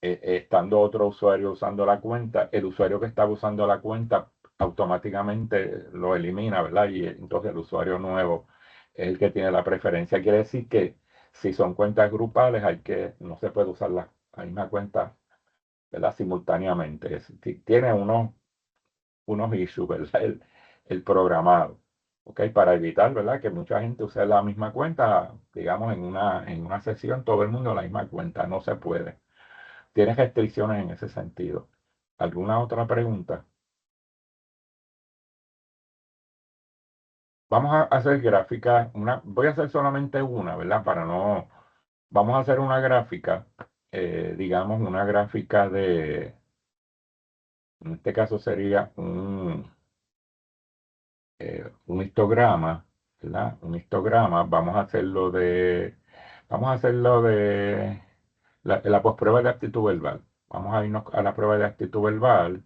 estando otro usuario usando la cuenta, el usuario que estaba usando la cuenta automáticamente lo elimina, ¿verdad? Y entonces el usuario nuevo es el que tiene la preferencia. Quiere decir que si son cuentas grupales, no se puede usar la misma cuenta, ¿verdad? Simultáneamente. Tiene unos issues, ¿verdad? El programado. ¿Ok? Para evitar, ¿verdad? Que mucha gente use la misma cuenta, digamos, en una sesión, todo el mundo la misma cuenta, no se puede. Tiene restricciones en ese sentido. ¿Alguna otra pregunta? Vamos a hacer gráfica, voy a hacer solamente una, ¿verdad? Vamos a hacer una gráfica, digamos, una gráfica en este caso sería un histograma, ¿verdad? Un histograma, vamos a hacerlo de la posprueba de aptitud verbal. Vamos a irnos a la prueba de aptitud verbal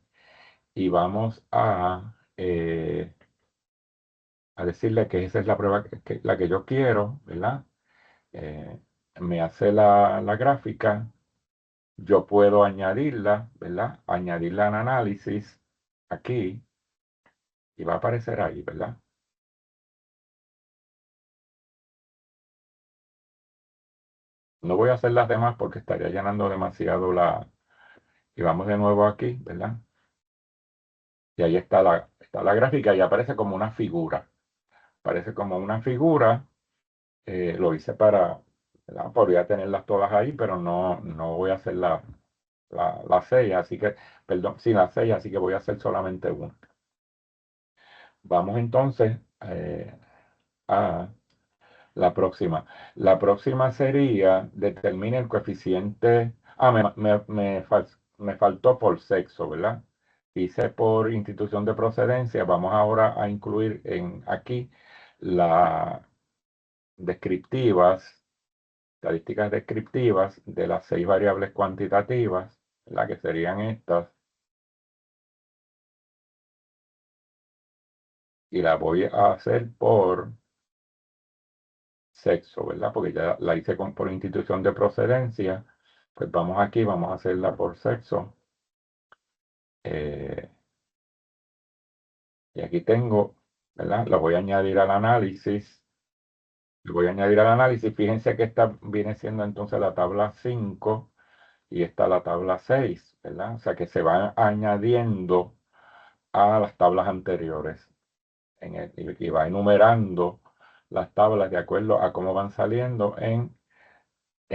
y vamos a decirle que esa es la prueba la que yo quiero, ¿verdad? Eh, Me hace la gráfica, yo puedo añadirla, ¿verdad? Añadirla al análisis aquí y va a aparecer ahí, ¿verdad? No voy a hacer las demás porque estaría llenando demasiado Y vamos de nuevo aquí, ¿verdad? Y ahí está la gráfica y aparece como una figura. Aparece como una figura. Lo hice ¿verdad? Podría tenerlas todas ahí, pero no voy a hacer la 6, así que, perdón, sin la 6, así que voy a hacer solamente una. Vamos entonces a la próxima. La próxima sería determine el coeficiente. Me faltó por sexo, ¿verdad? Hice por institución de procedencia. Vamos ahora a incluir aquí las descriptivas, estadísticas descriptivas de las 6 variables cuantitativas, ¿verdad? Que serían estas. Y la voy a hacer por sexo, ¿verdad? Porque ya la hice por institución de procedencia. Pues vamos aquí, vamos a hacerla por sexo. Eh, y aquí tengo, ¿verdad? La voy a añadir al análisis. Le voy a añadir al análisis. Fíjense que esta viene siendo entonces la tabla 5 y esta la tabla 6, ¿verdad? O sea que se van añadiendo a las tablas anteriores. Y va enumerando las tablas de acuerdo a cómo van saliendo en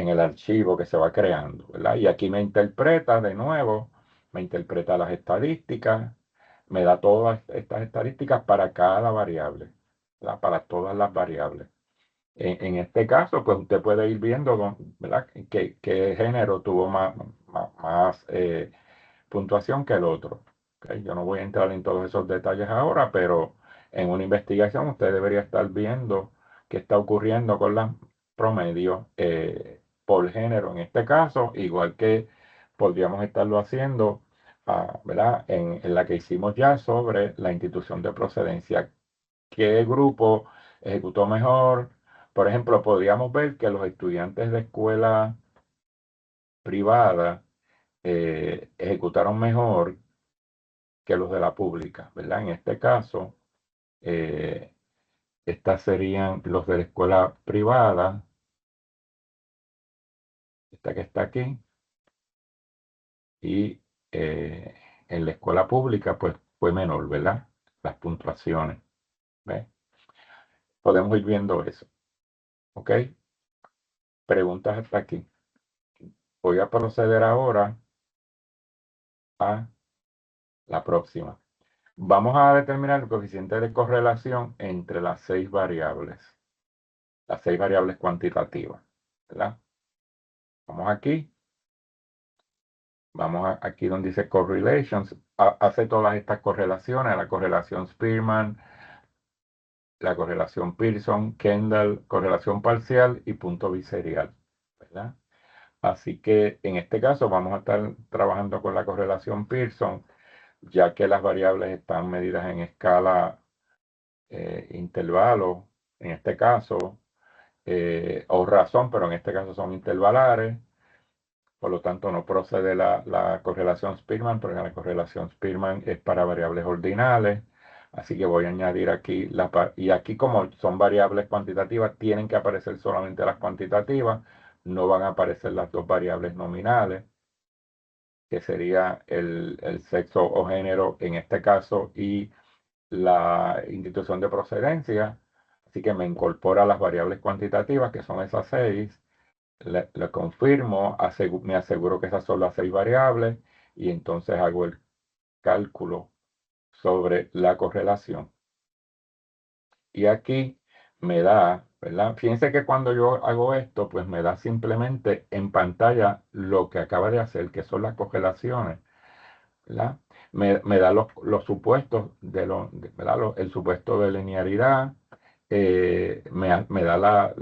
el archivo que se va creando, ¿verdad? Y aquí me interpreta de nuevo, me interpreta las estadísticas, me da todas estas estadísticas para cada variable, ¿verdad? Para todas las variables. En este caso, pues usted puede ir viendo, ¿verdad? Qué género tuvo más puntuación que el otro. ¿Ok? Yo no voy a entrar en todos esos detalles ahora, pero en una investigación usted debería estar viendo qué está ocurriendo con las promedios por género en este caso, igual que podríamos estarlo haciendo, ¿verdad? En la que hicimos ya sobre la institución de procedencia. ¿Qué grupo ejecutó mejor? Por ejemplo, podríamos ver que los estudiantes de escuela privada ejecutaron mejor que los de la pública, ¿verdad? En este caso, eh, estas serían los de la escuela privada, esta que está aquí, y en la escuela pública, pues fue menor, ¿verdad? Las puntuaciones, ¿ves? Podemos ir viendo eso, ¿ok? Preguntas hasta aquí. Voy a proceder ahora a la próxima. Vamos a determinar el coeficiente de correlación entre las seis variables cuantitativas, ¿verdad? Vamos aquí, aquí donde dice correlations, hace todas estas correlaciones, la correlación Spearman, la correlación Pearson, Kendall, correlación parcial y punto biserial, ¿verdad? Así que en este caso vamos a estar trabajando con la correlación Pearson, ya que las variables están medidas en escala intervalo, en este caso, o razón, pero en este caso son intervalares. Por lo tanto, no procede la correlación Spearman, porque la correlación Spearman es para variables ordinales. Así que voy a añadir aquí, y aquí como son variables cuantitativas, tienen que aparecer solamente las cuantitativas, no van a aparecer las dos variables nominales, que sería el sexo o género en este caso y la institución de procedencia. Así que me incorpora las variables cuantitativas, que son esas seis. Le confirmo, me aseguro que esas son las seis variables y entonces hago el cálculo sobre la correlación. Y aquí me da, ¿verdad? Fíjense que cuando yo hago esto, pues me da simplemente en pantalla lo que acaba de hacer, que son las correlaciones, ¿verdad? Me da los supuestos ¿verdad? El supuesto de linearidad, me da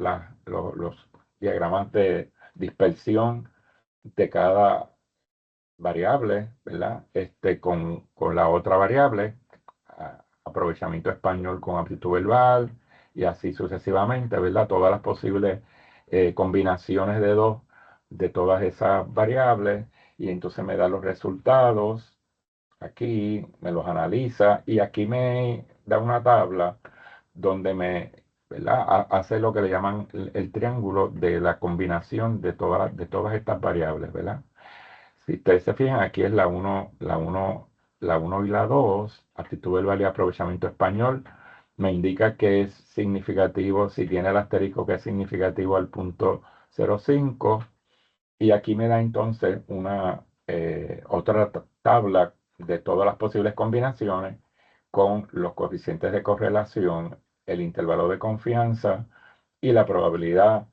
los diagramas de dispersión de cada variable, ¿verdad? Con la otra variable, aprovechamiento español con aptitud verbal y así sucesivamente, ¿verdad? Todas las posibles combinaciones de dos de todas esas variables y entonces me da los resultados, aquí me los analiza y aquí me da una tabla donde ¿verdad? Hace lo que le llaman el triángulo de la combinación de todas estas variables, ¿verdad? Si ustedes se fijan, aquí es la uno y la 2 aptitud verbal y aprovechamiento español. Me indica que es significativo, si tiene el asterisco que es significativo al punto 0,5. Y aquí me da entonces otra tabla de todas las posibles combinaciones con los coeficientes de correlación, el intervalo de confianza y la probabilidad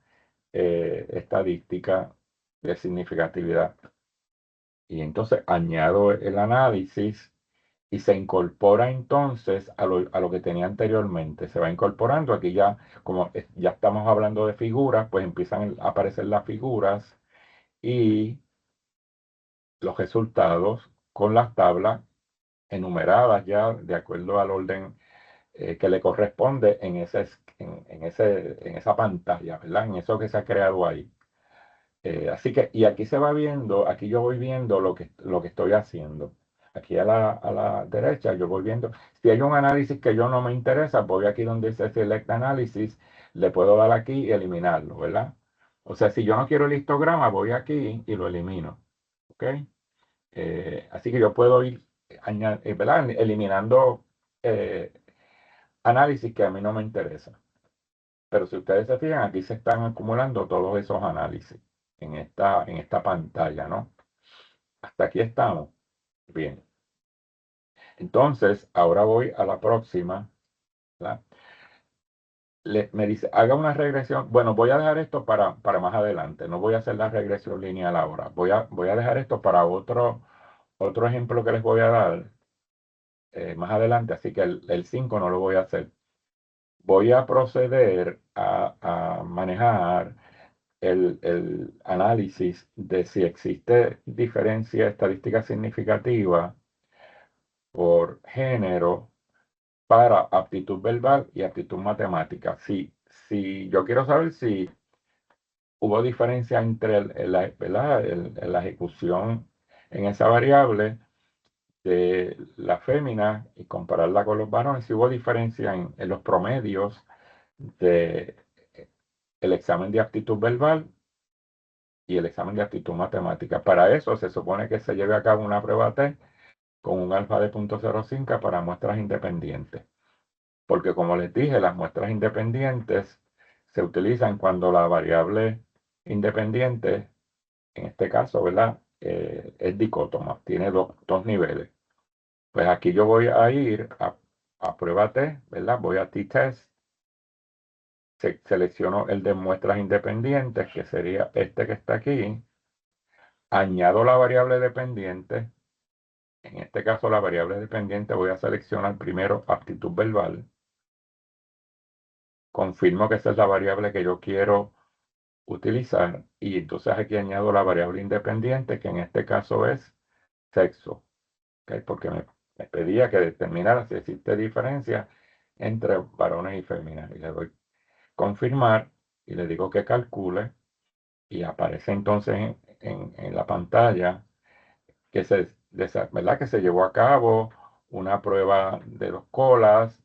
estadística de significatividad. Y entonces añado el análisis y se incorpora entonces a lo que tenía anteriormente. Se va incorporando. Aquí ya, como ya estamos hablando de figuras, pues empiezan a aparecer las figuras y los resultados con las tablas enumeradas ya de acuerdo al orden que le corresponde en esa pantalla, ¿verdad? En eso que se ha creado ahí. Así que, y aquí se va viendo, aquí yo voy viendo lo que estoy haciendo. Aquí a la derecha yo voy viendo, si hay un análisis que yo no me interesa, voy aquí donde dice Select Analysis, le puedo dar aquí y eliminarlo, ¿verdad? O sea, si yo no quiero el histograma, voy aquí y lo elimino, ¿ok? Así que yo puedo ir ¿verdad? Eliminando eh, análisis que a mí no me interesan. Pero si ustedes se fijan, aquí se están acumulando todos esos análisis en esta pantalla, ¿no? Hasta aquí estamos. Bien. Entonces, ahora voy a la próxima, ¿verdad? Me dice, haga una regresión. Bueno, voy a dejar esto para más adelante. No voy a hacer la regresión lineal ahora. Voy a dejar esto para otro ejemplo que les voy a dar más adelante. Así que el 5 no lo voy a hacer. Voy a proceder a manejar el análisis de si existe diferencia estadística significativa por género para aptitud verbal y aptitud matemática. Si yo quiero saber si hubo diferencia entre ¿verdad? La ejecución en esa variable de la fémina y compararla con los varones, si hubo diferencia en los promedios de el examen de aptitud verbal y el examen de aptitud matemática. Para eso se supone que se lleve a cabo una prueba T con un alfa de 0.05 para muestras independientes. Porque como les dije, las muestras independientes se utilizan cuando la variable independiente, en este caso, ¿verdad? Es dicótoma, tiene dos niveles. Pues aquí yo voy a ir a prueba T, ¿verdad? Voy a t-test, selecciono el de muestras independientes, que sería este que está aquí, añado la variable dependiente. En este caso, la variable dependiente voy a seleccionar primero aptitud verbal. Confirmo que esa es la variable que yo quiero utilizar y entonces aquí añado la variable independiente, que en este caso es sexo, ¿ok? Porque me pedía que determinara si existe diferencia entre varones y féminas. Y le doy confirmar y le digo que calcule y aparece entonces en la pantalla que ¿verdad? Que se llevó a cabo una prueba de dos colas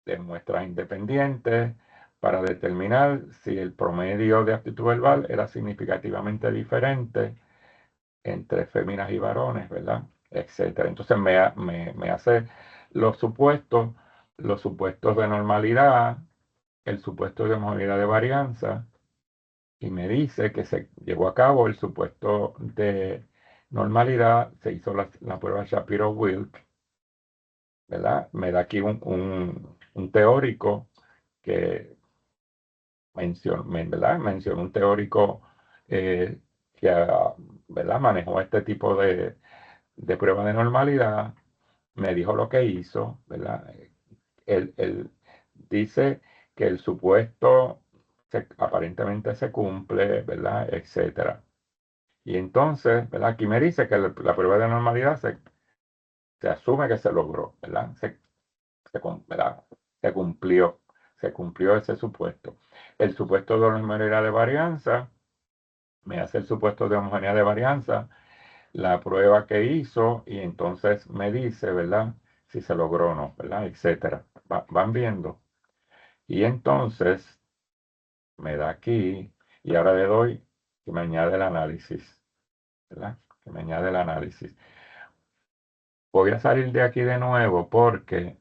de muestras independientes para determinar si el promedio de aptitud verbal era significativamente diferente entre féminas y varones, ¿verdad? Etcétera. Entonces me hace los supuestos de normalidad, el supuesto de homogeneidad de varianza, y me dice que se llevó a cabo el supuesto de normalidad, se hizo la prueba Shapiro-Wilk, ¿verdad? Me da aquí un teórico que ¿verdad? Mencionó un teórico eh, que ¿verdad? Manejó este tipo de prueba de normalidad, me dijo lo que hizo, ¿verdad? Él dice que el supuesto aparentemente se cumple, ¿verdad? Etcétera. Y entonces, ¿verdad? Aquí me dice que la prueba de normalidad se asume que se logró, ¿verdad? ¿Verdad? Se cumplió, se cumplió ese supuesto. El supuesto de homogeneidad de varianza, me hace el supuesto de homogeneidad de varianza, la prueba que hizo y entonces me dice, ¿verdad? Si se logró o no, ¿verdad? Etcétera. Van viendo. Y entonces me da aquí y ahora le doy que me añade el análisis, ¿verdad? Que me añade el análisis. Voy a salir de aquí de nuevo porque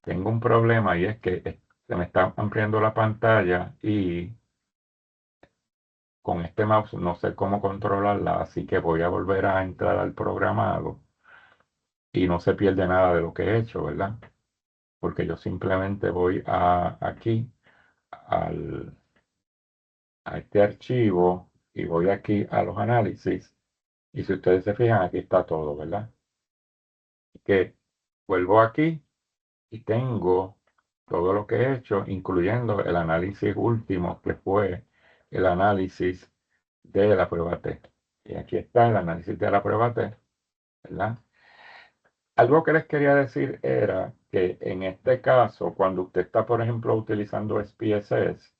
tengo un problema y es que se me está ampliando la pantalla y con este mouse no sé cómo controlarla, así que voy a volver a entrar al programado y no se pierde nada de lo que he hecho, ¿verdad? Porque yo simplemente voy aquí a este archivo y voy aquí a los análisis y si ustedes se fijan aquí está todo, ¿verdad? Que vuelvo aquí y tengo todo lo que he hecho, incluyendo el análisis último, que fue el análisis de la prueba T. Y aquí está el análisis de la prueba T, ¿verdad? Algo que les quería decir era que en este caso, cuando usted está, por ejemplo, utilizando SPSS,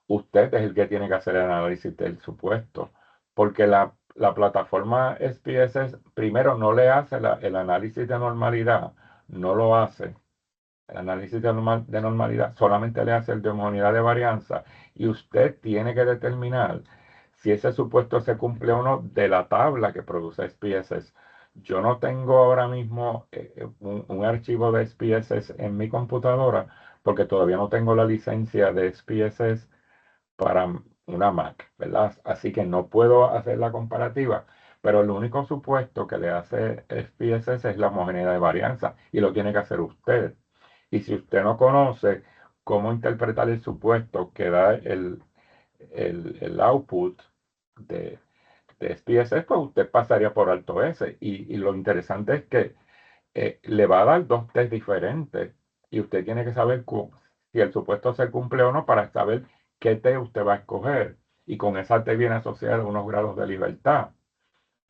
usted es el que tiene que hacer el análisis del supuesto, porque la plataforma SPSS primero no le hace el análisis de normalidad, no lo hace. El análisis de normalidad solamente le hace el de homogeneidad de varianza y usted tiene que determinar si ese supuesto se cumple o no de la tabla que produce SPSS. Yo no tengo ahora mismo un archivo de SPSS en mi computadora porque todavía no tengo la licencia de SPSS para una Mac, ¿verdad? Así que no puedo hacer la comparativa, pero el único supuesto que le hace SPSS es la homogeneidad de varianza y lo tiene que hacer usted. Y si usted no conoce cómo interpretar el supuesto que da el output de, de SPSS, pues usted pasaría por alto ese. Y lo interesante es que le va a dar dos test diferentes y usted tiene que saber si el supuesto se cumple o no para saber qué T usted va a escoger. Y con esa T viene asociada unos grados de libertad,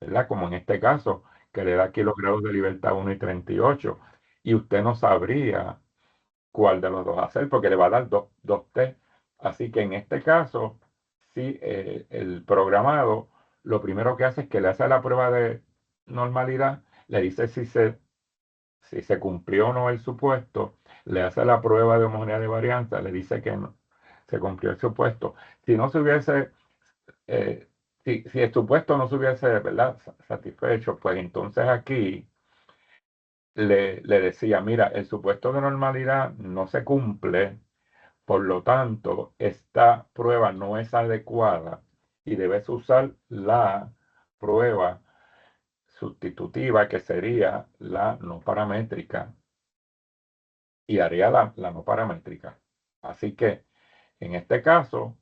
¿verdad? Como en este caso, que le da aquí los grados de libertad 1 y 38. Y usted no sabría cuál de los dos hacer porque le va a dar dos T. Así que en este caso, sí, el programado lo primero que hace es que le hace la prueba de normalidad, le dice si se cumplió o no el supuesto, le hace la prueba de homogeneidad de varianza, le dice que no, se cumplió el supuesto. Si no se hubiese, eh, si el supuesto no se hubiese, ¿verdad?, satisfecho, pues entonces aquí le decía, mira, el supuesto de normalidad no se cumple, por lo tanto, esta prueba no es adecuada y debes usar la prueba sustitutiva, que sería la no paramétrica, y haría la no paramétrica. Así que en este caso,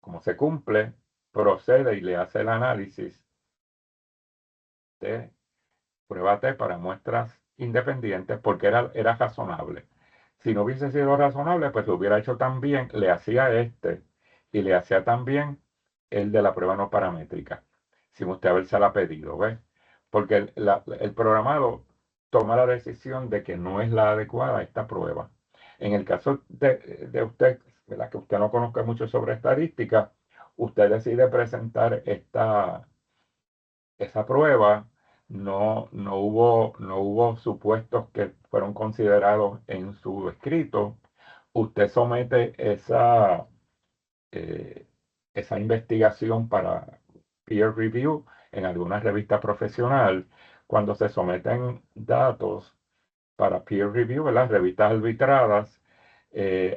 como se cumple, procede y le hace el análisis de prueba T para muestras independientes porque era razonable. Si no hubiese sido razonable, pues lo hubiera hecho también, le hacía este y le hacía también el de la prueba no paramétrica, sin usted habérsela pedido, ¿ves? Porque el programado toma la decisión de que no es la adecuada esta prueba. En el caso de usted, ¿verdad?, que usted no conozca mucho sobre estadística, usted decide presentar esa prueba, no hubo supuestos que fueron considerados en su escrito. Usted somete eh, esa investigación para peer review en alguna revista profesional. Cuando se someten datos para peer review en las revistas arbitradas,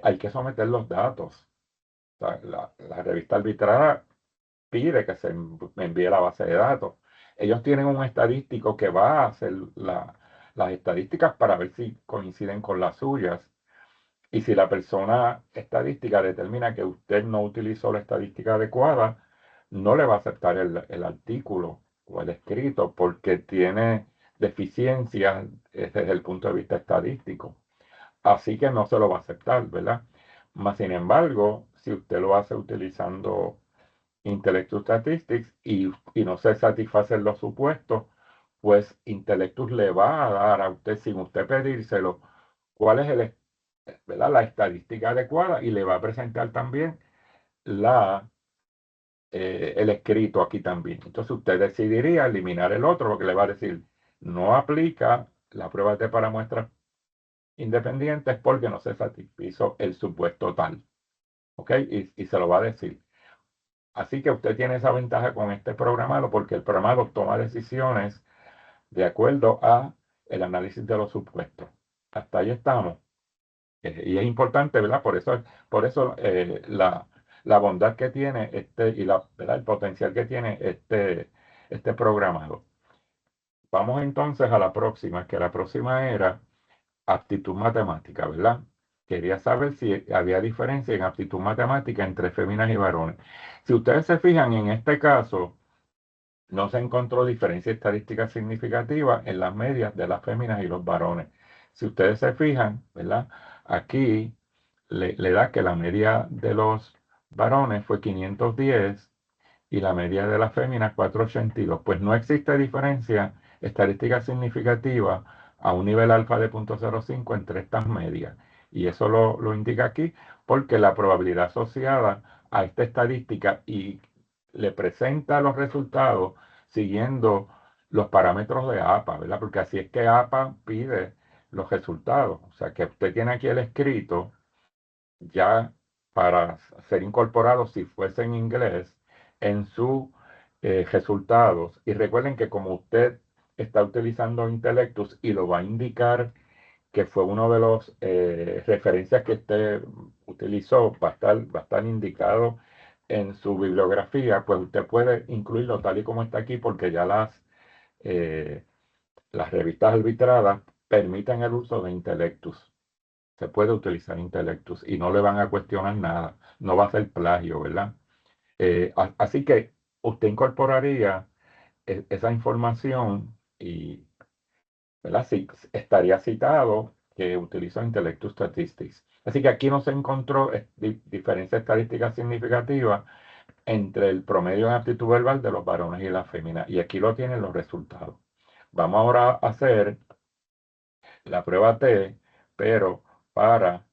hay que someter los datos. O sea, la revista arbitrada pide que se envíe la base de datos. Ellos tienen un estadístico que va a hacer las estadísticas para ver si coinciden con las suyas. Y si la persona estadística determina que usted no utilizó la estadística adecuada, no le va a aceptar el artículo o el escrito porque tiene deficiencias desde el punto de vista estadístico. Así que no se lo va a aceptar, ¿verdad? Más sin embargo, si usted lo hace utilizando Intellectus Statistics y no se satisfacen los supuestos, pues Intellectus le va a dar a usted, sin usted pedírselo, cuál es ¿verdad?, la estadística adecuada y le va a presentar también el escrito aquí también. Entonces usted decidiría eliminar el otro porque le va a decir, no aplica la prueba T para muestras independientes porque no se satisfizo el supuesto tal. ¿Ok? Y se lo va a decir. Así que usted tiene esa ventaja con este programado porque el programado toma decisiones de acuerdo a el análisis de los supuestos. Hasta ahí estamos. Y es importante, ¿verdad? Por eso la bondad que tiene ¿verdad?, el potencial que tiene este programado. Vamos entonces a la próxima, que la próxima era aptitud matemática, ¿verdad? Quería saber si había diferencia en aptitud matemática entre féminas y varones. Si ustedes se fijan, en este caso, no se encontró diferencia estadística significativa en las medias de las féminas y los varones. Si ustedes se fijan, ¿verdad? Aquí le da que la media de los varones fue 510 y la media de las féminas 482. Pues no existe diferencia estadística significativa a un nivel alfa de 0.05 entre estas medias. Y eso lo indica aquí porque la probabilidad asociada a esta estadística y le presenta los resultados siguiendo los parámetros de APA, ¿verdad? Porque así es que APA pide los resultados. O sea que usted tiene aquí el escrito ya para ser incorporado, si fuese en inglés, en sus resultados. Y recuerden que como usted está utilizando Intellectus y lo va a indicar que fue uno de los referencias que usted utilizó, va a estar indicado en su bibliografía, pues usted puede incluirlo tal y como está aquí, porque ya eh, las revistas arbitradas permiten el uso de Intellectus. Se puede utilizar Intellectus y no le van a cuestionar nada. No va a ser plagio, ¿verdad? Así que usted incorporaría esa información y, ¿verdad? Sí, estaría citado que utilizó Intellectus Statistics. Así que aquí no se encontró diferencia estadística significativa entre el promedio en aptitud verbal de los varones y las féminas. Y aquí lo tienen los resultados. Vamos ahora a hacer la prueba T, pero para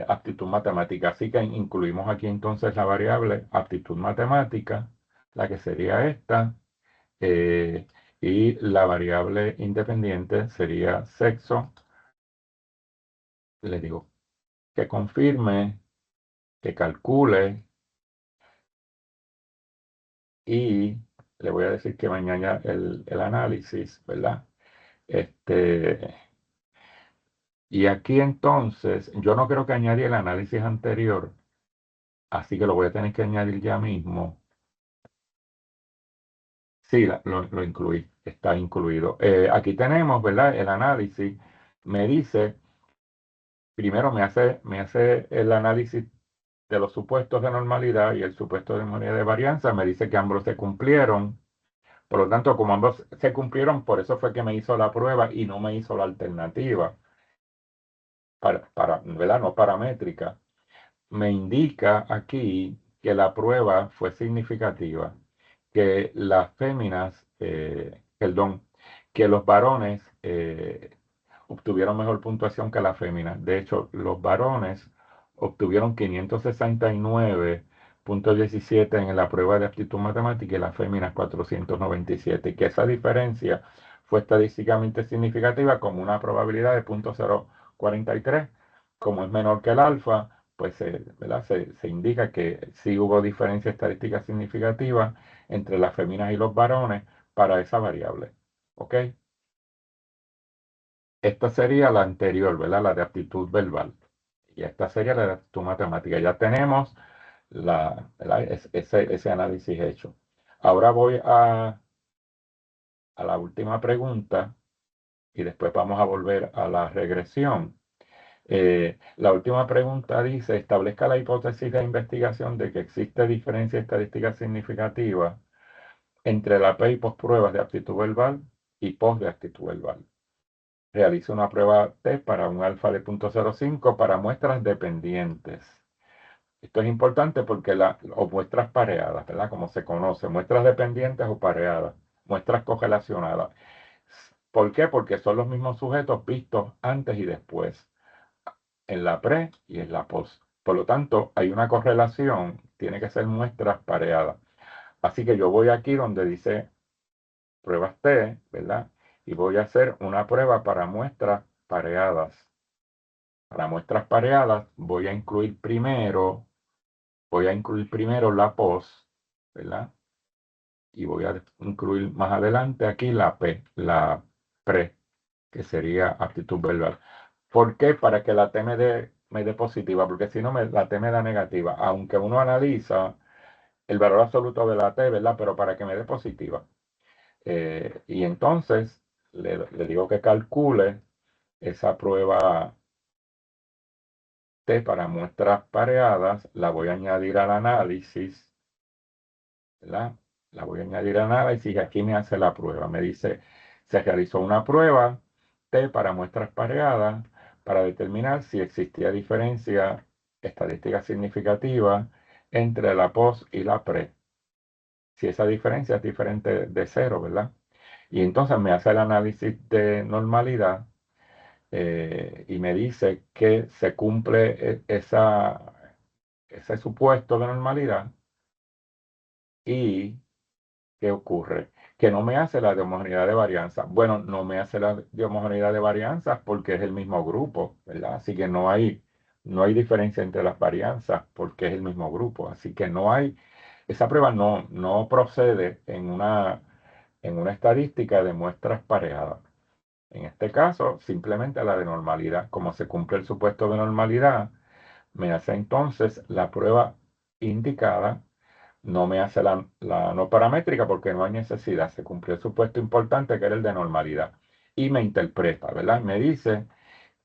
aptitud matemática. Así que incluimos aquí entonces la variable aptitud matemática, la que sería esta, eh, y la variable independiente sería sexo. Le digo que confirme, que calcule y le voy a decir que me añada el análisis, ¿verdad? Este, y aquí entonces, yo no creo que añadí el análisis anterior, así que lo voy a tener que añadir ya mismo. Sí, lo incluí, está incluido. Aquí tenemos, ¿verdad? El análisis me dice, primero me hace el análisis de los supuestos de normalidad y el supuesto de normalidad de varianza, me dice que ambos se cumplieron. Por lo tanto, como ambos se cumplieron, por eso fue que me hizo la prueba y no me hizo la alternativa, ¿verdad? No paramétrica. Me indica aquí que la prueba fue significativa, que las féminas, perdón, que los varones obtuvieron mejor puntuación que las féminas. De hecho, los varones obtuvieron 569,17 en la prueba de aptitud matemática y las féminas 497, y que esa diferencia fue estadísticamente significativa como una probabilidad de 0,043, como es menor que el alfa, pues ¿verdad? Se indica que sí hubo diferencia estadística significativa entre las féminas y los varones para esa variable. ¿Ok? Esta sería la anterior, ¿verdad? La de aptitud verbal. Y esta sería la de aptitud matemática. Ya tenemos ¿verdad? Ese análisis hecho. Ahora voy a la última pregunta y después vamos a volver a la regresión. La última pregunta dice, establezca la hipótesis de investigación de que existe diferencia estadística significativa entre la pre y pospruebas de aptitud verbal y post de aptitud verbal. Realiza una prueba T para un alfa de 0,05 para muestras dependientes. Esto es importante porque o muestras pareadas, ¿verdad? Como se conoce, muestras dependientes o pareadas, muestras correlacionadas. ¿Por qué? Porque son los mismos sujetos vistos antes y después, en la pre y en la post. Por lo tanto, hay una correlación, tiene que ser muestras pareadas. Así que yo voy aquí donde dice pruebas T, ¿verdad? Y voy a hacer una prueba para muestras pareadas. Para muestras pareadas voy a incluir primero la post, ¿verdad? Y voy a incluir más adelante aquí la pre, que sería aptitud verbal. ¿Por qué? Para que la T me dé positiva, porque si no la T me da negativa. Aunque uno analiza el valor absoluto de la T, ¿verdad? Pero para que me dé positiva. Y entonces le digo que calcule esa prueba T para muestras pareadas, la voy a añadir al análisis, ¿verdad? La voy a añadir al análisis y aquí me hace la prueba. Me dice, se realizó una prueba T para muestras pareadas para determinar si existía diferencia estadística significativa entre la post y la pre. Si esa diferencia es diferente de cero, ¿verdad? Y entonces me hace el análisis de normalidad y me dice que se cumple ese supuesto de normalidad. ¿Y qué ocurre? Que no me hace la de homogeneidad de varianza. Bueno, no me hace la de homogeneidad de varianzas porque es el mismo grupo, ¿verdad? Así que no hay diferencia entre las varianzas porque es el mismo grupo. Así que esa prueba no procede en una estadística de muestras pareadas. En este caso, simplemente la de normalidad. Como se cumple el supuesto de normalidad, me hace entonces la prueba indicada, no me hace la no paramétrica porque no hay necesidad. Se cumplió el supuesto importante que era el de normalidad. Y me interpreta, ¿verdad? Me dice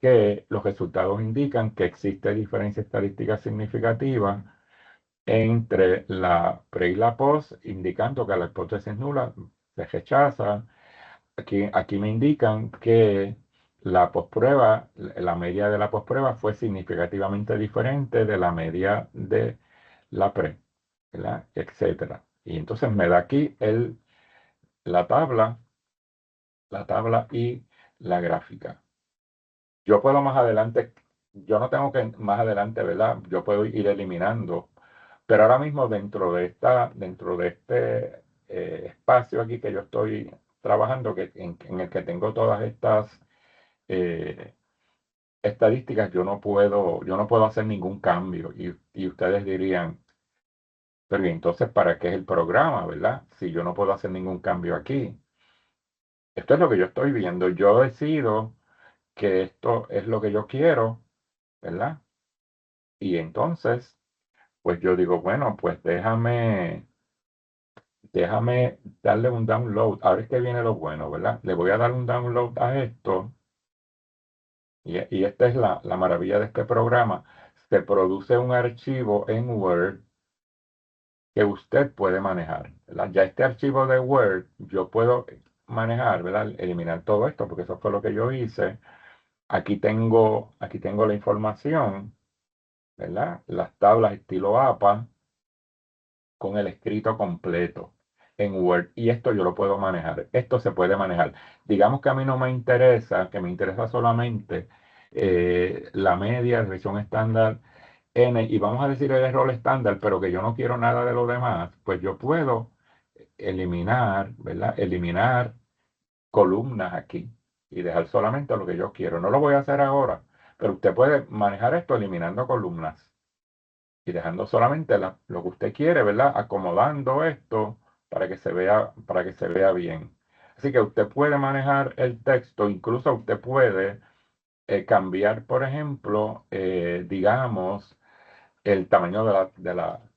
que los resultados indican que existe diferencia estadística significativa entre la pre y la post, indicando que la hipótesis nula se rechaza. Aquí me indican que La posprueba, la media de la posprueba fue significativamente diferente de la media de la pre, ¿verdad? Etcétera. Y entonces me da aquí la tabla, la tabla y la gráfica. Yo puedo más adelante, yo no tengo que más adelante, ¿verdad? Yo puedo ir eliminando, pero ahora mismo dentro de este espacio aquí que yo estoy trabajando, en el que tengo todas estas eh, estadísticas, yo no puedo hacer ningún cambio. Y ustedes dirían, pero ¿y entonces para qué es el programa, verdad? Si yo no puedo hacer ningún cambio aquí. Esto es lo que yo estoy viendo. Yo decido que esto es lo que yo quiero, ¿verdad? Y entonces, pues yo digo, bueno, pues déjame darle un download. Ahora es que viene lo bueno, ¿verdad? Le voy a dar un download a esto. Y esta es la maravilla de este programa. Se produce un archivo en Word que usted puede manejar, ¿verdad? Ya este archivo de Word yo puedo manejar, ¿verdad? Eliminar todo esto, porque eso fue lo que yo hice. Aquí tengo la información, ¿verdad? Las tablas estilo APA con el escrito completo en Word. Y esto yo lo puedo manejar. Esto se puede manejar. Digamos que a mí no me interesa, que me interesa solamente la media, revisión estándar N, y vamos a decir el error estándar, pero que yo no quiero nada de lo demás, pues yo puedo eliminar, ¿verdad? Eliminar columnas aquí y dejar solamente lo que yo quiero. No lo voy a hacer ahora, pero usted puede manejar esto eliminando columnas y dejando solamente lo que usted quiere, ¿verdad? Acomodando esto para que se vea bien. Así que usted puede manejar el texto, incluso usted puede cambiar, por ejemplo, digamos, el tamaño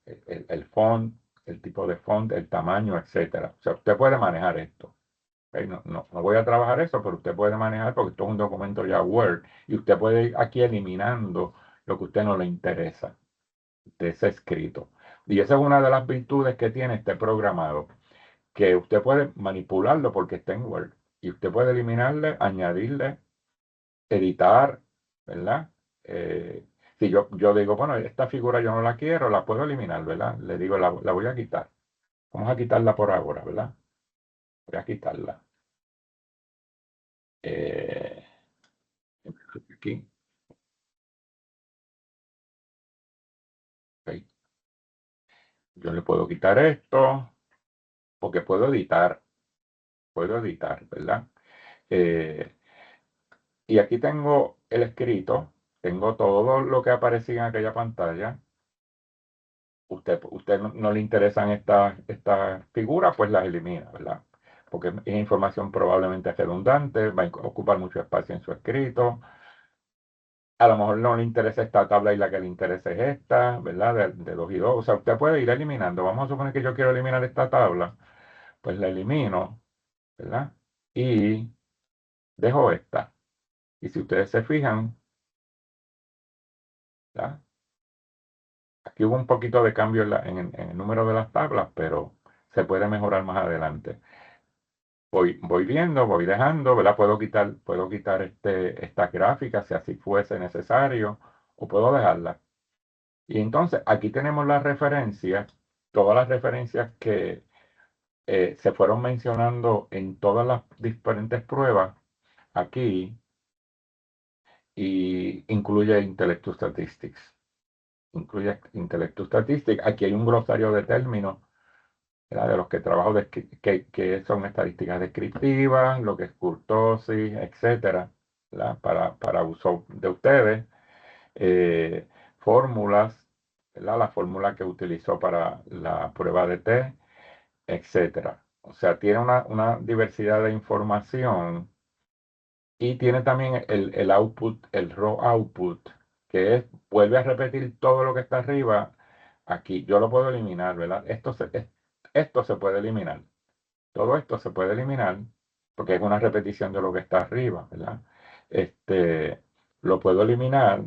el font, el tipo de font, el tamaño, etcétera. O sea, usted puede manejar esto. ¿Ok? No voy a trabajar eso, pero usted puede manejar porque esto es un documento ya Word y usted puede ir aquí eliminando lo que a usted no le interesa de ese escrito. Y esa es una de las virtudes que tiene este programado, que usted puede manipularlo porque está en Word y usted puede eliminarle, añadirle, editar, ¿verdad? Si yo digo, bueno, esta figura yo no la quiero, la puedo eliminar, ¿verdad? Le digo, la voy a quitar. Vamos a quitarla por ahora, ¿verdad? Voy a quitarla. Eh, aquí, ok. Yo le puedo quitar esto porque puedo editar, ¿verdad? Eh, y aquí tengo el escrito, tengo todo lo que aparecía en aquella pantalla. Usted no le interesan estas figuras, pues las elimina, ¿verdad? Porque es información probablemente redundante, va a ocupar mucho espacio en su escrito. A lo mejor no le interesa esta tabla y la que le interesa es esta, ¿verdad? De 2 y 2. O sea, usted puede ir eliminando. Vamos a suponer que yo quiero eliminar esta tabla, pues la elimino, ¿verdad? Y dejo esta. Y si ustedes se fijan, ¿verdad? Aquí hubo un poquito de cambio en el número de las tablas, pero se puede mejorar más adelante. Voy viendo, voy dejando, ¿verdad? Puedo quitar estas gráficas si así fuese necesario, o puedo dejarlas. Y entonces aquí tenemos las referencias, todas las referencias que se fueron mencionando en todas las diferentes pruebas aquí, y incluye Intellectus Statistics. Incluye Intellectus Statistics. Aquí hay un glosario de términos, ¿verdad? De los que trabajo, que son estadísticas descriptivas, lo que es kurtosis, etcétera, ¿verdad? Para uso de ustedes. Eh, Fórmulas, ¿verdad? La fórmula que utilizó para la prueba de T, etcétera. O sea, tiene una diversidad de información y tiene también el output, el raw output, que vuelve a repetir todo lo que está arriba aquí. Yo lo puedo eliminar, ¿verdad? Esto se puede eliminar. Todo esto se puede eliminar porque es una repetición de lo que está arriba, ¿verdad? Este, lo puedo eliminar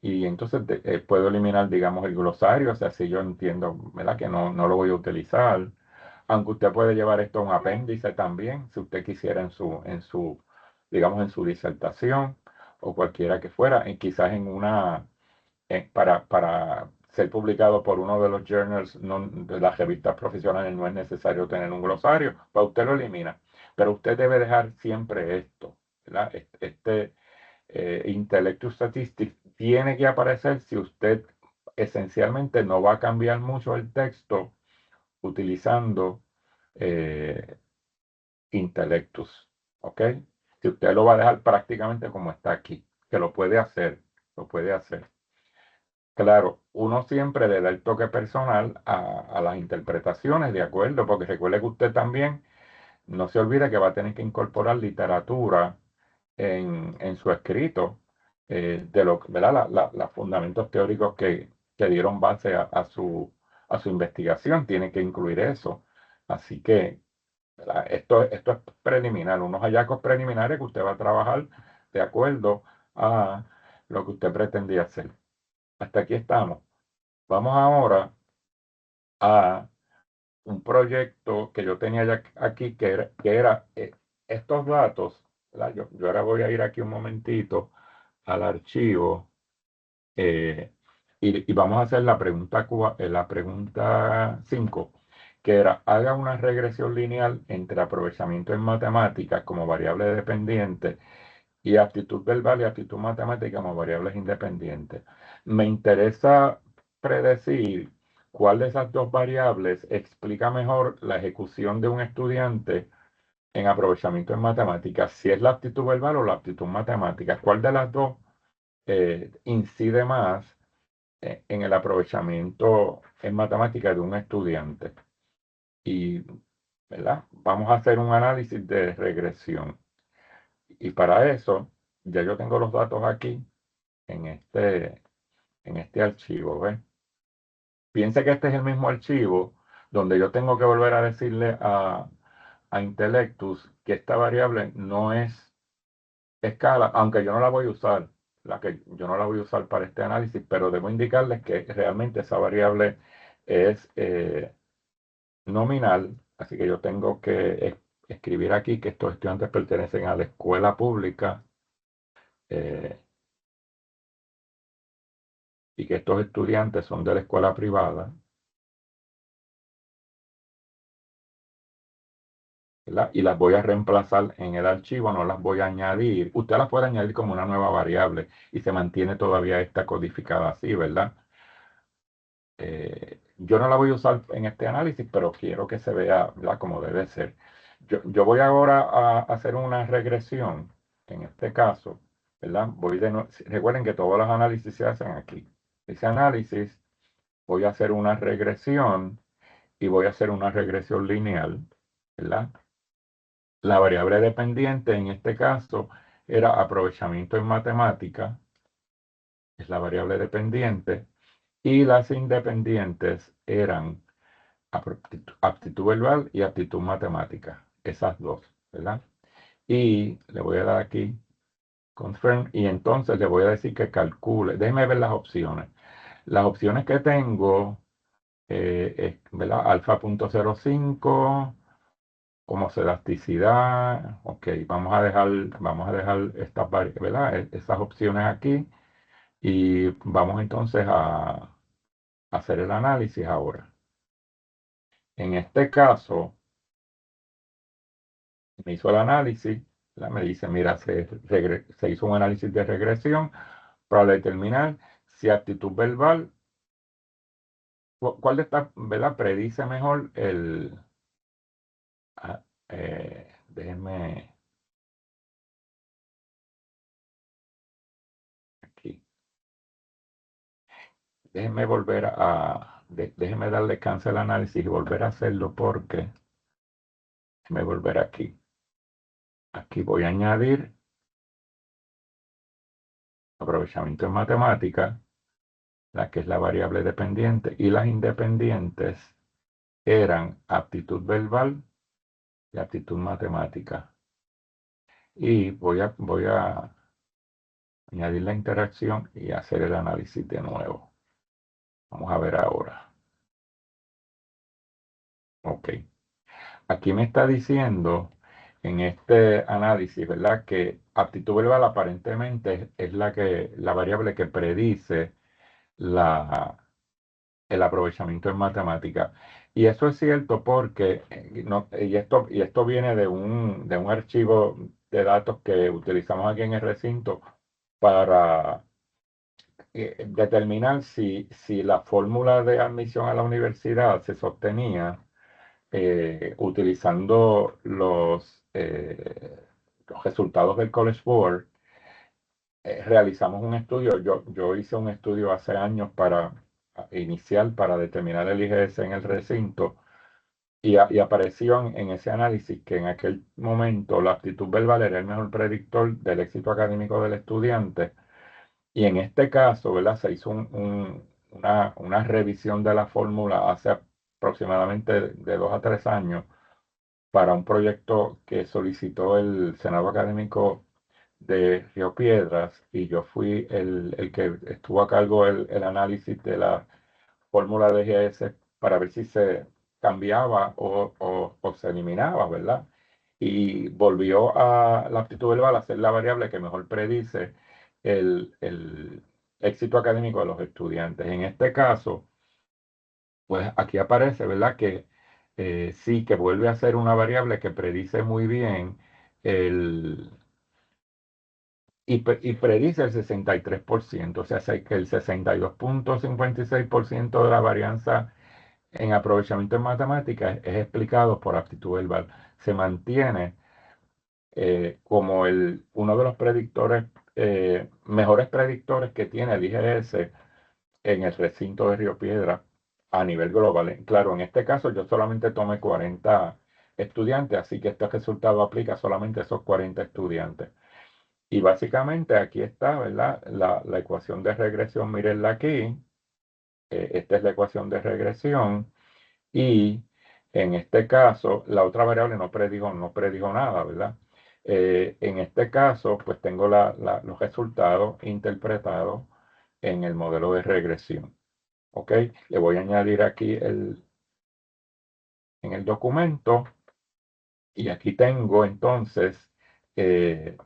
y entonces puedo eliminar, digamos, el glosario, o sea, si yo entiendo, ¿verdad? Que no lo voy a utilizar. Aunque usted puede llevar esto a un apéndice también, si usted quisiera en su digamos, en su disertación o cualquiera que fuera, quizás en una, para ser publicado por uno de los journals de las revistas profesionales no es necesario tener un glosario, pues usted lo elimina. Pero usted debe dejar siempre esto, ¿verdad? Intellectus Statistics tiene que aparecer si usted esencialmente no va a cambiar mucho el texto utilizando eh, Intellectus, ¿ok? Si usted lo va a dejar prácticamente como está aquí, que lo puede hacer, lo puede hacer. Claro, uno siempre le da el toque personal a las interpretaciones, de acuerdo, porque recuerde que usted también no se olvide que va a tener que incorporar literatura en su escrito, de lo, ¿verdad? Los fundamentos teóricos que dieron base a su investigación, tiene que incluir eso. Así que, ¿verdad? Esto es preliminar, unos hallazgos preliminares que usted va a trabajar de acuerdo a lo que usted pretendía hacer. Hasta aquí estamos. Vamos ahora a un proyecto que yo tenía ya aquí, que era estos datos, ¿verdad? Yo ahora voy a ir aquí un momentito al archivo, y vamos a hacer la pregunta 5, que era, haga una regresión lineal entre aprovechamiento en matemáticas como variable dependiente y aptitud verbal y aptitud matemática como variables independientes. Me interesa predecir cuál de esas dos variables explica mejor la ejecución de un estudiante en aprovechamiento en matemáticas, si es la aptitud verbal o la aptitud matemática. ¿Cuál de las dos incide más en el aprovechamiento en matemáticas de un estudiante? Y, ¿verdad? Vamos a hacer un análisis de regresión. Y para eso, ya yo tengo los datos aquí en este archivo, ¿ves? Piense que este es el mismo archivo donde yo tengo que volver a decirle a Intellectus que esta variable no es escala, aunque yo no la voy a usar, yo no la voy a usar para este análisis, pero debo indicarles que realmente esa variable es nominal, así que yo tengo que escribir aquí que estos estudiantes pertenecen a la escuela pública, eh, y que estos estudiantes son de la escuela privada, ¿verdad? Y las voy a reemplazar en el archivo, no las voy a añadir. Usted las puede añadir como una nueva variable y se mantiene todavía esta codificada así, ¿verdad? Yo no la voy a usar en este análisis, pero quiero que se vea, ¿verdad? Como debe ser. Yo voy ahora a hacer una regresión, en este caso, ¿verdad? Recuerden que todos los análisis se hacen aquí. Ese análisis, voy a hacer una regresión y voy a hacer una regresión lineal, ¿verdad? La variable dependiente en este caso era aprovechamiento en matemática, es la variable dependiente, y las independientes eran aptitud verbal y aptitud matemática, esas dos, ¿verdad? Y le voy a dar aquí confirm y entonces le voy a decir que calcule. Déjeme ver las opciones. Las opciones que tengo, ¿verdad? Alfa.05 como elasticidad. Ok, vamos a dejar estas ¿verdad? Esas opciones aquí y vamos entonces a hacer el análisis ahora. En este caso, me hizo el análisis, ¿verdad? Me dice, mira, se hizo un análisis de regresión para determinar si actitud verbal, ¿cuál de estas, ¿verdad? Predice mejor déjenme aquí, déjenme volver déjenme darle cancel al análisis y volver a hacerlo porque déjenme volver aquí. Aquí voy a añadir aprovechamiento en matemática, la que es la variable dependiente, y las independientes eran aptitud verbal y aptitud matemática. Y voy a añadir la interacción y hacer el análisis de nuevo. Vamos a ver ahora. Ok. Aquí me está diciendo en este análisis, ¿verdad? Que aptitud verbal aparentemente es la variable que predice la, el aprovechamiento en matemática. Y eso es cierto porque, y esto viene de un archivo de datos que utilizamos aquí en el recinto para determinar si la fórmula de admisión a la universidad se sostenía utilizando los resultados del College Board. Realizamos un estudio, yo hice un estudio hace años inicial para determinar el IGS en el recinto y apareció en ese análisis que en aquel momento la aptitud verbal era el mejor predictor del éxito académico del estudiante. Y en este caso, ¿verdad? Se hizo una revisión de la fórmula hace aproximadamente de 2 a 3 años para un proyecto que solicitó el Senado Académico de Río Piedras y yo fui el que estuvo a cargo el análisis de la fórmula de GS para ver si se cambiaba o se eliminaba, ¿verdad? Y volvió a la aptitud verbal a ser la variable que mejor predice el éxito académico de los estudiantes. En este caso, pues aquí aparece, ¿verdad? Que sí, que vuelve a ser una variable que predice muy bien el, y predice el 63%, o sea, sé que el 62,56% de la varianza en aprovechamiento en matemáticas es explicado por aptitud verbal. Se mantiene como uno de los predictores, mejores predictores que tiene el IGS en el recinto de Río Piedra a nivel global. Claro, en este caso yo solamente tomé 40 estudiantes, así que este resultado aplica solamente a esos 40 estudiantes. Y básicamente aquí está, ¿verdad? La ecuación de regresión, mírenla aquí. Esta es la ecuación de regresión. Y en este caso, la otra variable no predigo nada, ¿verdad? En este caso, pues tengo los resultados interpretados en el modelo de regresión. ¿Ok? Le voy a añadir aquí en el documento y aquí tengo entonces eh,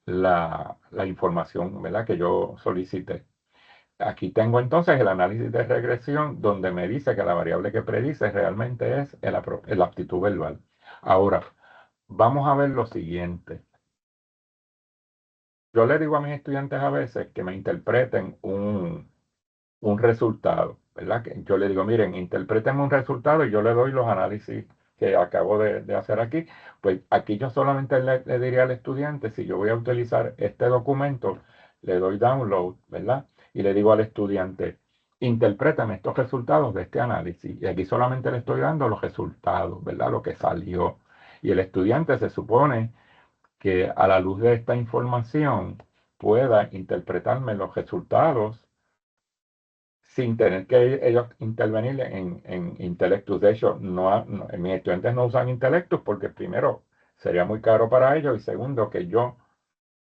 la información, ¿verdad? Que yo solicité. Aquí tengo entonces el análisis de regresión donde me dice que la variable que predice realmente es la aptitud verbal. Ahora, vamos a ver lo siguiente. Yo le digo a mis estudiantes a veces que me interpreten un resultado, ¿verdad? Que yo le digo, miren, interprétenme un resultado y yo le doy los análisis que acabo de hacer aquí. Pues aquí yo solamente le diría al estudiante, si yo voy a utilizar este documento, le doy download, ¿verdad? Y le digo al estudiante, interprétame estos resultados de este análisis. Y aquí solamente le estoy dando los resultados, ¿verdad? Lo que salió. Y el estudiante se supone que a la luz de esta información pueda interpretarme los resultados sin tener que ellos intervenir en Intellectus. De hecho, mis estudiantes no usan Intellectus porque primero sería muy caro para ellos y segundo que yo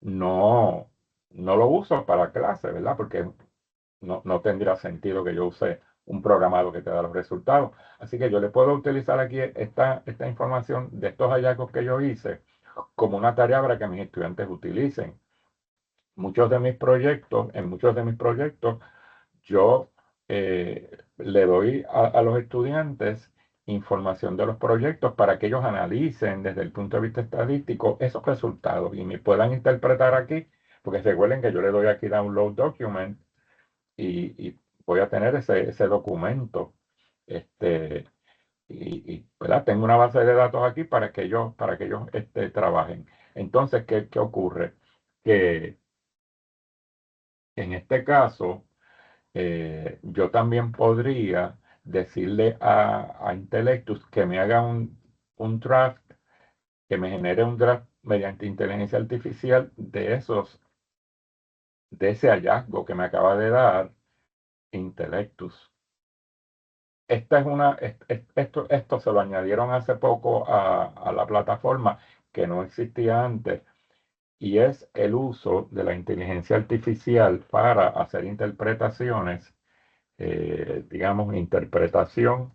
no, no lo uso para clase, ¿verdad? Porque no tendría sentido que yo use un programado que te da los resultados. Así que yo le puedo utilizar aquí esta información de estos hallazgos que yo hice como una tarea para que mis estudiantes utilicen. En muchos de mis proyectos, yo le doy a los estudiantes información de los proyectos para que ellos analicen desde el punto de vista estadístico esos resultados y me puedan interpretar aquí, porque recuerden que yo le doy aquí Download Document y voy a tener ese documento. Este, ¿verdad? Tengo una base de datos aquí para que ellos trabajen. Entonces, ¿qué ocurre? Que en este caso, yo también podría decirle a Intellectus que me haga un draft, que me genere un draft mediante inteligencia artificial de ese hallazgo que me acaba de dar Intellectus. Esto se lo añadieron hace poco a la plataforma que no existía antes y es el uso de la inteligencia artificial para hacer interpretaciones, digamos, interpretación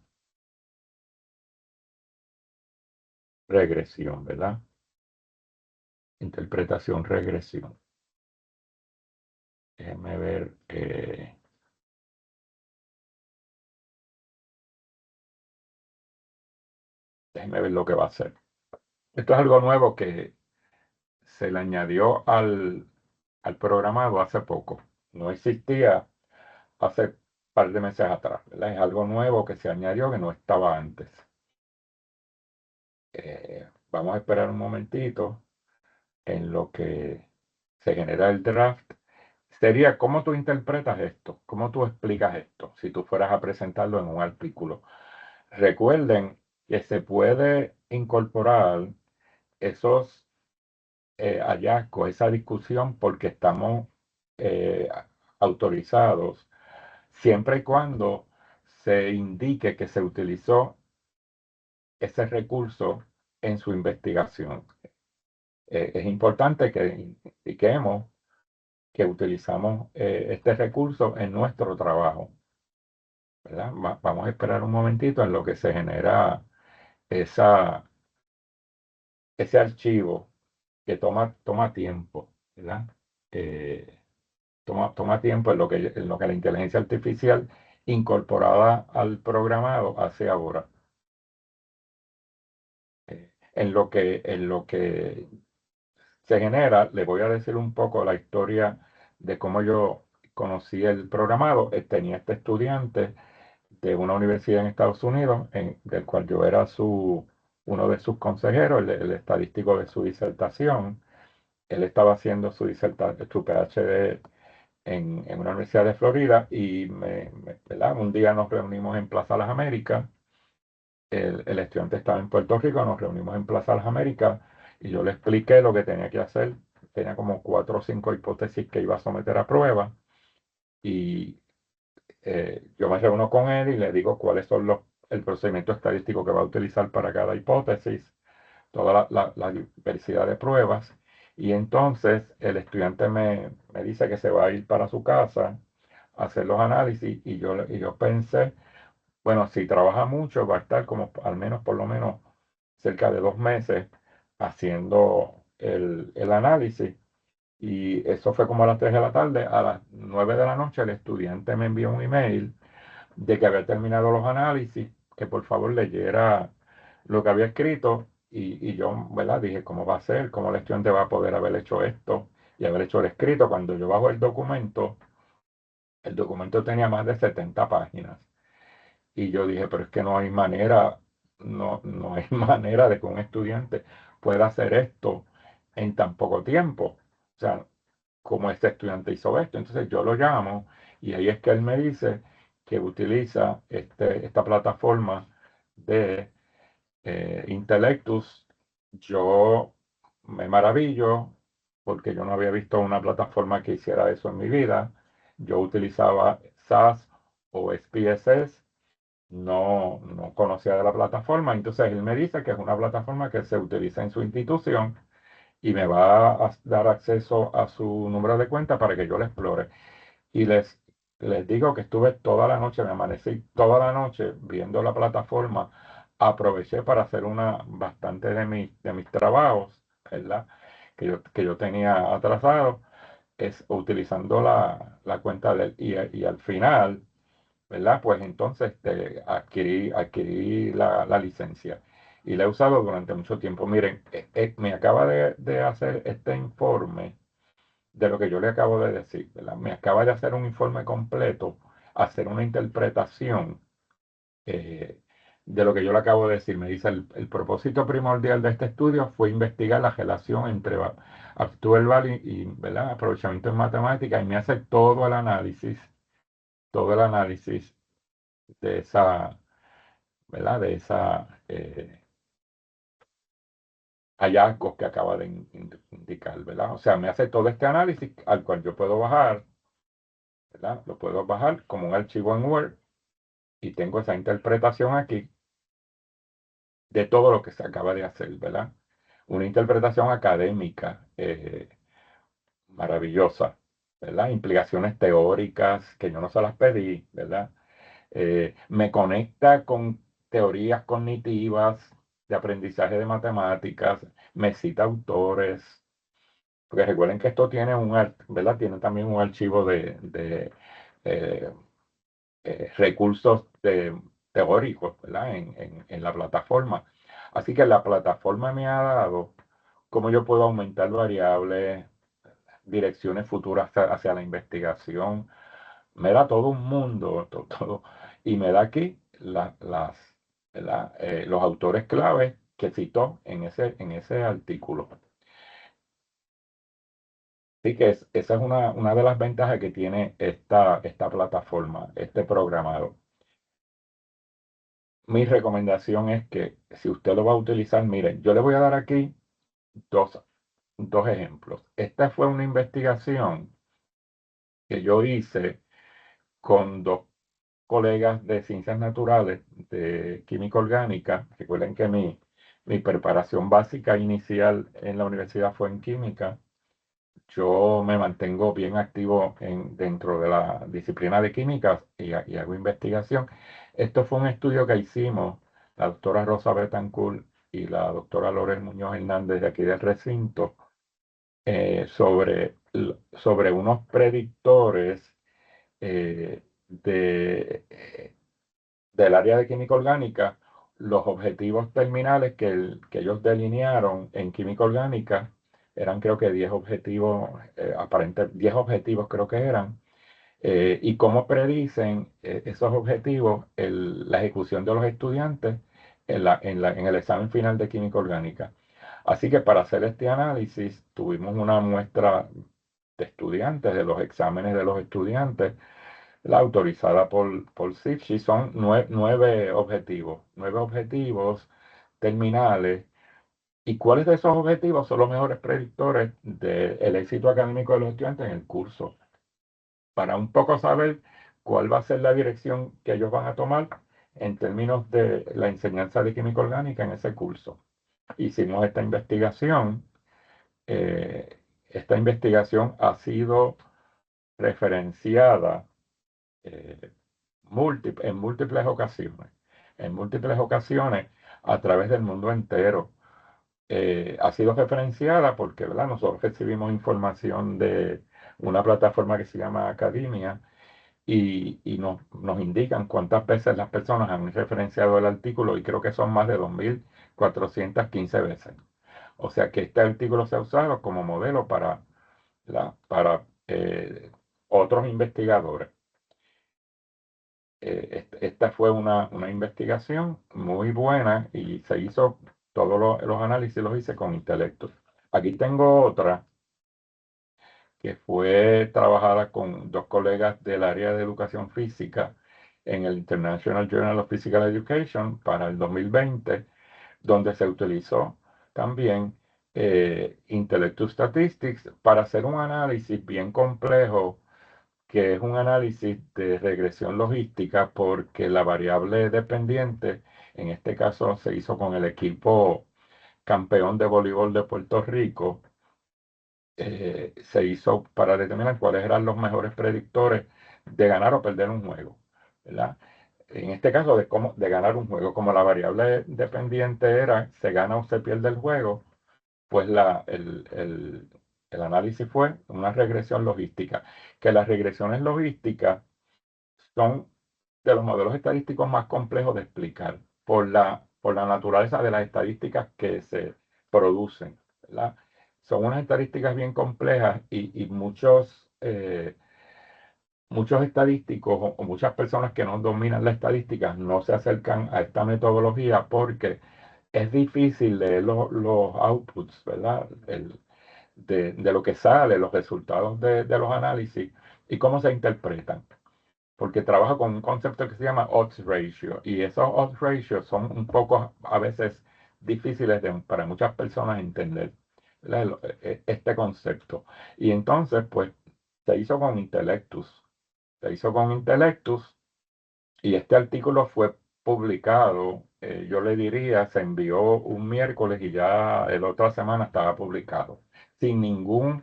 regresión, ¿verdad? interpretación, regresión. Déjenme ver. Déjenme ver lo que va a hacer. Esto es algo nuevo que se le añadió al programado hace poco. No existía hace un par de meses atrás, ¿verdad? Es algo nuevo que se añadió que no estaba antes. Vamos a esperar un momentito en lo que se genera el draft. Sería cómo tú interpretas esto, cómo tú explicas esto, si tú fueras a presentarlo en un artículo. Recuerden que se puede incorporar esos hallazgos, esa discusión, porque estamos eh, autorizados siempre y cuando se indique que se utilizó ese recurso en su investigación. Es importante que indiquemos que utilizamos este recurso en nuestro trabajo, ¿verdad? Vamos a esperar un momentito en lo que se genera esa, ese archivo que toma tiempo, ¿verdad? Eh, toma tiempo en lo que la inteligencia artificial incorporada al programado hace ahora. En lo que se genera, le voy a decir un poco la historia de cómo yo conocí el programado. Tenía este estudiante de una universidad en Estados Unidos, del cual yo era uno de sus consejeros, el estadístico de su disertación. Él estaba haciendo su PhD en una universidad de Florida y ¿verdad? Un día nos reunimos en Plaza Las Américas. El estudiante estaba en Puerto Rico, nos reunimos en Plaza Las Américas y yo le expliqué lo que tenía que hacer. Tenía como 4 o 5 hipótesis que iba a someter a prueba y yo me reúno con él y le digo cuáles son el procedimiento estadístico que va a utilizar para cada hipótesis, toda la diversidad de pruebas. Y entonces el estudiante me dice que se va a ir para su casa a hacer los análisis y yo pensé, bueno, si trabaja mucho va a estar como al menos, por lo menos, cerca de 2 meses haciendo el análisis. Y eso fue como a las 3 de la tarde. A las 9 de la noche el estudiante me envió un email de que había terminado los análisis, que por favor leyera lo que había escrito. Y yo, ¿verdad? Dije, ¿cómo va a ser? ¿Cómo el estudiante va a poder haber hecho esto y haber hecho el escrito? Cuando yo bajo el documento tenía más de 70 páginas. Y yo dije, pero es que no hay manera, no hay manera de que un estudiante pueda hacer esto en tan poco tiempo. O sea, como este estudiante hizo esto. Entonces yo lo llamo y ahí es que él me dice que utiliza esta plataforma de Intellectus. Yo me maravillo porque yo no había visto una plataforma que hiciera eso en mi vida. Yo utilizaba SAS o SPSS, no conocía de la plataforma. Entonces él me dice que es una plataforma que se utiliza en su institución y me va a dar acceso a su número de cuenta para que yo la explore. Y les digo que estuve toda la noche, me amanecí toda la noche viendo la plataforma. Aproveché para hacer bastante de mis trabajos, ¿verdad? Que yo tenía atrasado, es utilizando la cuenta de él. Y al final, ¿verdad? Pues entonces adquirí la licencia y la he usado durante mucho tiempo. Miren, me acaba de hacer este informe de lo que yo le acabo de decir, ¿verdad? Me acaba de hacer un informe completo, hacer una interpretación eh, de lo que yo le acabo de decir. Me dice, el propósito primordial de este estudio fue investigar la relación entre aptitud verbal y, ¿verdad? Aprovechamiento en matemática y me hace todo el análisis de esa, ¿verdad? De esa hallazgos que acaba de indicar, ¿verdad? O sea, me hace todo este análisis al cual yo puedo bajar, ¿verdad? Lo puedo bajar como un archivo en Word y tengo esa interpretación aquí de todo lo que se acaba de hacer, ¿verdad? Una interpretación académica maravillosa, ¿verdad? Implicaciones teóricas que yo no se las pedí, ¿verdad? Me conecta con teorías cognitivas de aprendizaje de matemáticas, me cita autores, porque recuerden que esto tiene ¿verdad? Tiene también un archivo de eh, recursos teóricos, ¿verdad? En la plataforma. Así que la plataforma me ha dado cómo yo puedo aumentar variables, direcciones futuras hacia la investigación. Me da todo un mundo, todo, y me da aquí los autores claves que citó en ese artículo. Así que esa es una de las ventajas que tiene esta plataforma, este programado. Mi recomendación es que si usted lo va a utilizar, miren, yo le voy a dar aquí dos, dos ejemplos. Esta fue una investigación que yo hice con dos colegas de ciencias naturales, de química orgánica. Recuerden que mi preparación básica inicial en la universidad fue en química. Yo me mantengo bien activo dentro de la disciplina de química y hago investigación. Esto fue un estudio que hicimos la doctora Rosa Betancourt y la doctora Lorel Muñoz Hernández de aquí del recinto sobre unos predictores del área de química orgánica, los objetivos terminales que ellos delinearon en química orgánica eran creo que 10 objetivos, 10 objetivos creo que eran, y cómo predicen esos objetivos la ejecución de los estudiantes en el examen final de química orgánica. Así que para hacer este análisis tuvimos una muestra de estudiantes, de los exámenes de los estudiantes, la autorizada por CIFSI, son nueve objetivos terminales. ¿Y cuáles de esos objetivos son los mejores predictores del éxito académico de los estudiantes en el curso? Para un poco saber cuál va a ser la dirección que ellos van a tomar en términos de la enseñanza de química orgánica en ese curso. Hicimos esta investigación. Esta investigación ha sido referenciada eh, en múltiples ocasiones, a través del mundo entero. Ha sido referenciada porque, ¿verdad? Nosotros recibimos información de una plataforma que se llama Academia y nos indican cuántas veces las personas han referenciado el artículo y creo que son más de 2.415 veces. O sea que este artículo se ha usado como modelo para otros investigadores. Esta fue una investigación muy buena y se hizo, todos los análisis los hice con intelecto. Aquí tengo otra que fue trabajada con dos colegas del área de educación física en el International Journal of Physical Education para el 2020, donde se utilizó también Intellectus Statistics para hacer un análisis bien complejo, que es un análisis de regresión logística, porque la variable dependiente, en este caso se hizo con el equipo campeón de voleibol de Puerto Rico, se hizo para determinar cuáles eran los mejores predictores de ganar o perder un juego, ¿verdad? En este caso de ganar un juego, como la variable dependiente era se gana o se pierde el juego, pues el análisis fue una regresión logística, que las regresiones logísticas son de los modelos estadísticos más complejos de explicar por la naturaleza de las estadísticas que se producen, ¿verdad? Son unas estadísticas bien complejas y muchos estadísticos o muchas personas que no dominan las estadísticas no se acercan a esta metodología porque es difícil leer los outputs, ¿verdad? De lo que sale, los resultados de los análisis y cómo se interpretan, porque trabaja con un concepto que se llama odds ratio, y esos odds ratios son un poco a veces difíciles para muchas personas entender, ¿verdad? Este concepto. Y entonces, pues, se hizo con Intellectus. Se hizo con Intellectus y este artículo fue publicado, yo le diría, se envió un miércoles y ya la otra semana estaba publicado, sin ningún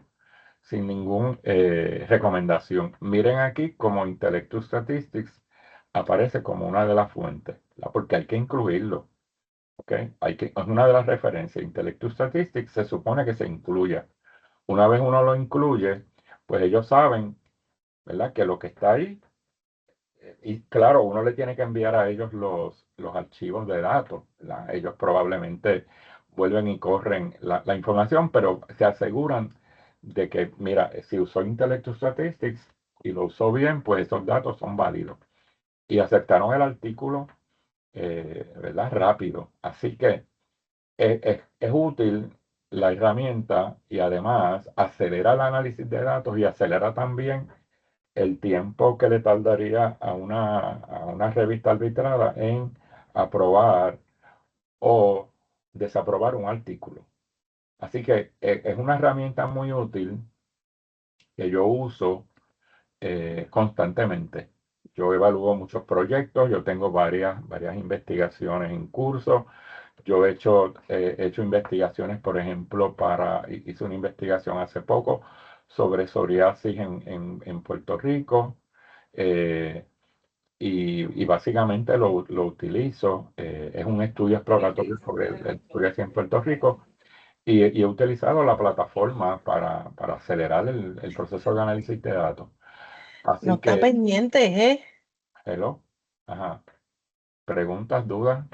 recomendación. Miren aquí como Intellectus Statistics aparece como una de las fuentes, ¿verdad? Porque hay que incluirlo, ¿ok? Es una de las referencias. Intellectus Statistics se supone que se incluya. Una vez uno lo incluye, pues ellos saben, ¿verdad? Que lo que está ahí, y claro, uno le tiene que enviar a ellos los archivos de datos, ¿verdad? Ellos probablemente vuelven y corren la información, pero se aseguran de que, mira, si usó Intellectual Statistics y lo usó bien, pues esos datos son válidos. Y aceptaron el artículo, ¿verdad? Rápido. Así que es útil la herramienta y además acelera el análisis de datos y acelera también el tiempo que le tardaría a una revista arbitrada en aprobar o desaprobar un artículo. Así que es una herramienta muy útil que yo uso constantemente. Yo evalúo muchos proyectos, yo tengo varias investigaciones en curso. Yo he hecho investigaciones, por ejemplo, hice una investigación hace poco sobre psoriasis en Puerto Rico. eh, y básicamente lo utilizo. Es un estudio exploratorio sobre el psoriasis en Puerto Rico y he utilizado la plataforma para acelerar el proceso de análisis de datos. No Así está que, pendiente, ¿eh? hello, ajá, preguntas, dudas.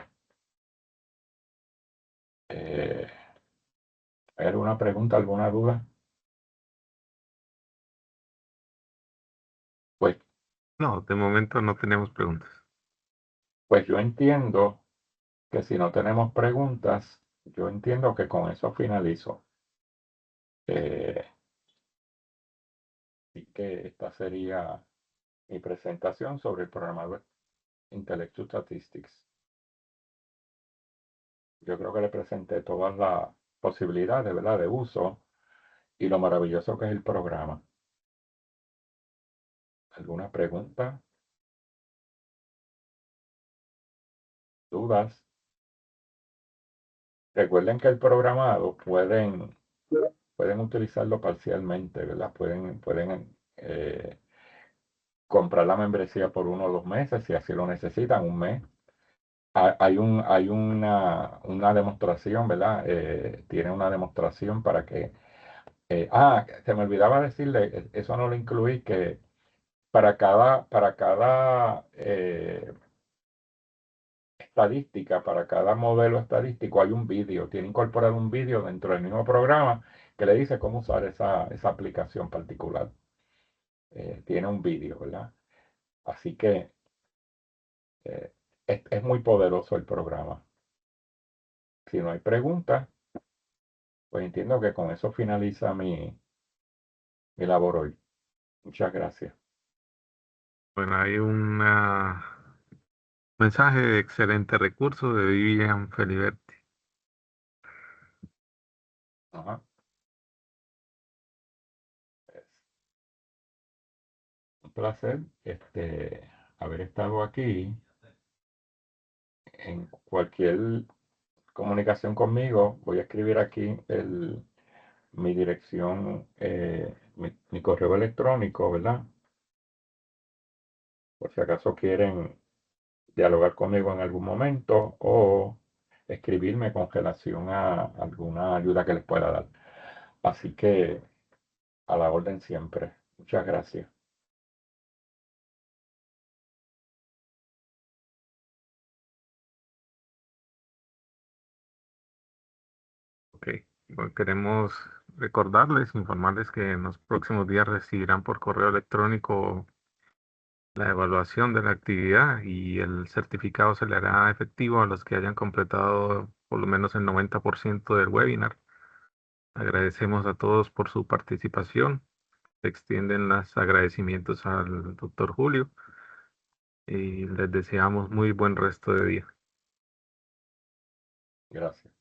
Eh, ¿Hay alguna pregunta, alguna duda? Pues, No, de momento no tenemos preguntas. pues yo entiendo que si no tenemos preguntas, yo entiendo que con eso finalizo. Eh, Así que esta sería mi presentación sobre el programa Intellectual Statistics. Yo creo que le presenté todas las posibilidades, ¿verdad?, de uso y lo maravilloso que es el programa. ¿Alguna pregunta? ¿Dudas? Recuerden que el programado pueden utilizarlo parcialmente, ¿verdad? Pueden comprar la membresía por 1 o 2 meses si así lo necesitan, un mes. Hay una demostración, ¿verdad? Tiene una demostración para que... se me olvidaba decirle, eso no lo incluí, que para cada estadística, para cada modelo estadístico hay un vídeo, tiene incorporado un vídeo dentro del mismo programa que le dice cómo usar esa aplicación particular. Tiene un vídeo, ¿verdad? Así que es muy poderoso el programa. Si no hay preguntas, pues entiendo que con eso finaliza mi labor hoy. Muchas gracias. Bueno, hay un mensaje de excelente recurso de Vivian Feliberti. Ajá. Es un placer haber estado aquí. En cualquier comunicación conmigo, voy a escribir aquí mi dirección, mi correo electrónico, ¿verdad? Por si acaso quieren dialogar conmigo en algún momento o escribirme con relación a alguna ayuda que les pueda dar. Así que a la orden siempre. Muchas gracias. Ok. Bueno, queremos recordarles, informarles que en los próximos días recibirán por correo electrónico la evaluación de la actividad y el certificado se le hará efectivo a los que hayan completado por lo menos el 90% del webinar. Agradecemos a todos por su participación. Se extienden los agradecimientos al doctor Julio y les deseamos muy buen resto de día. Gracias.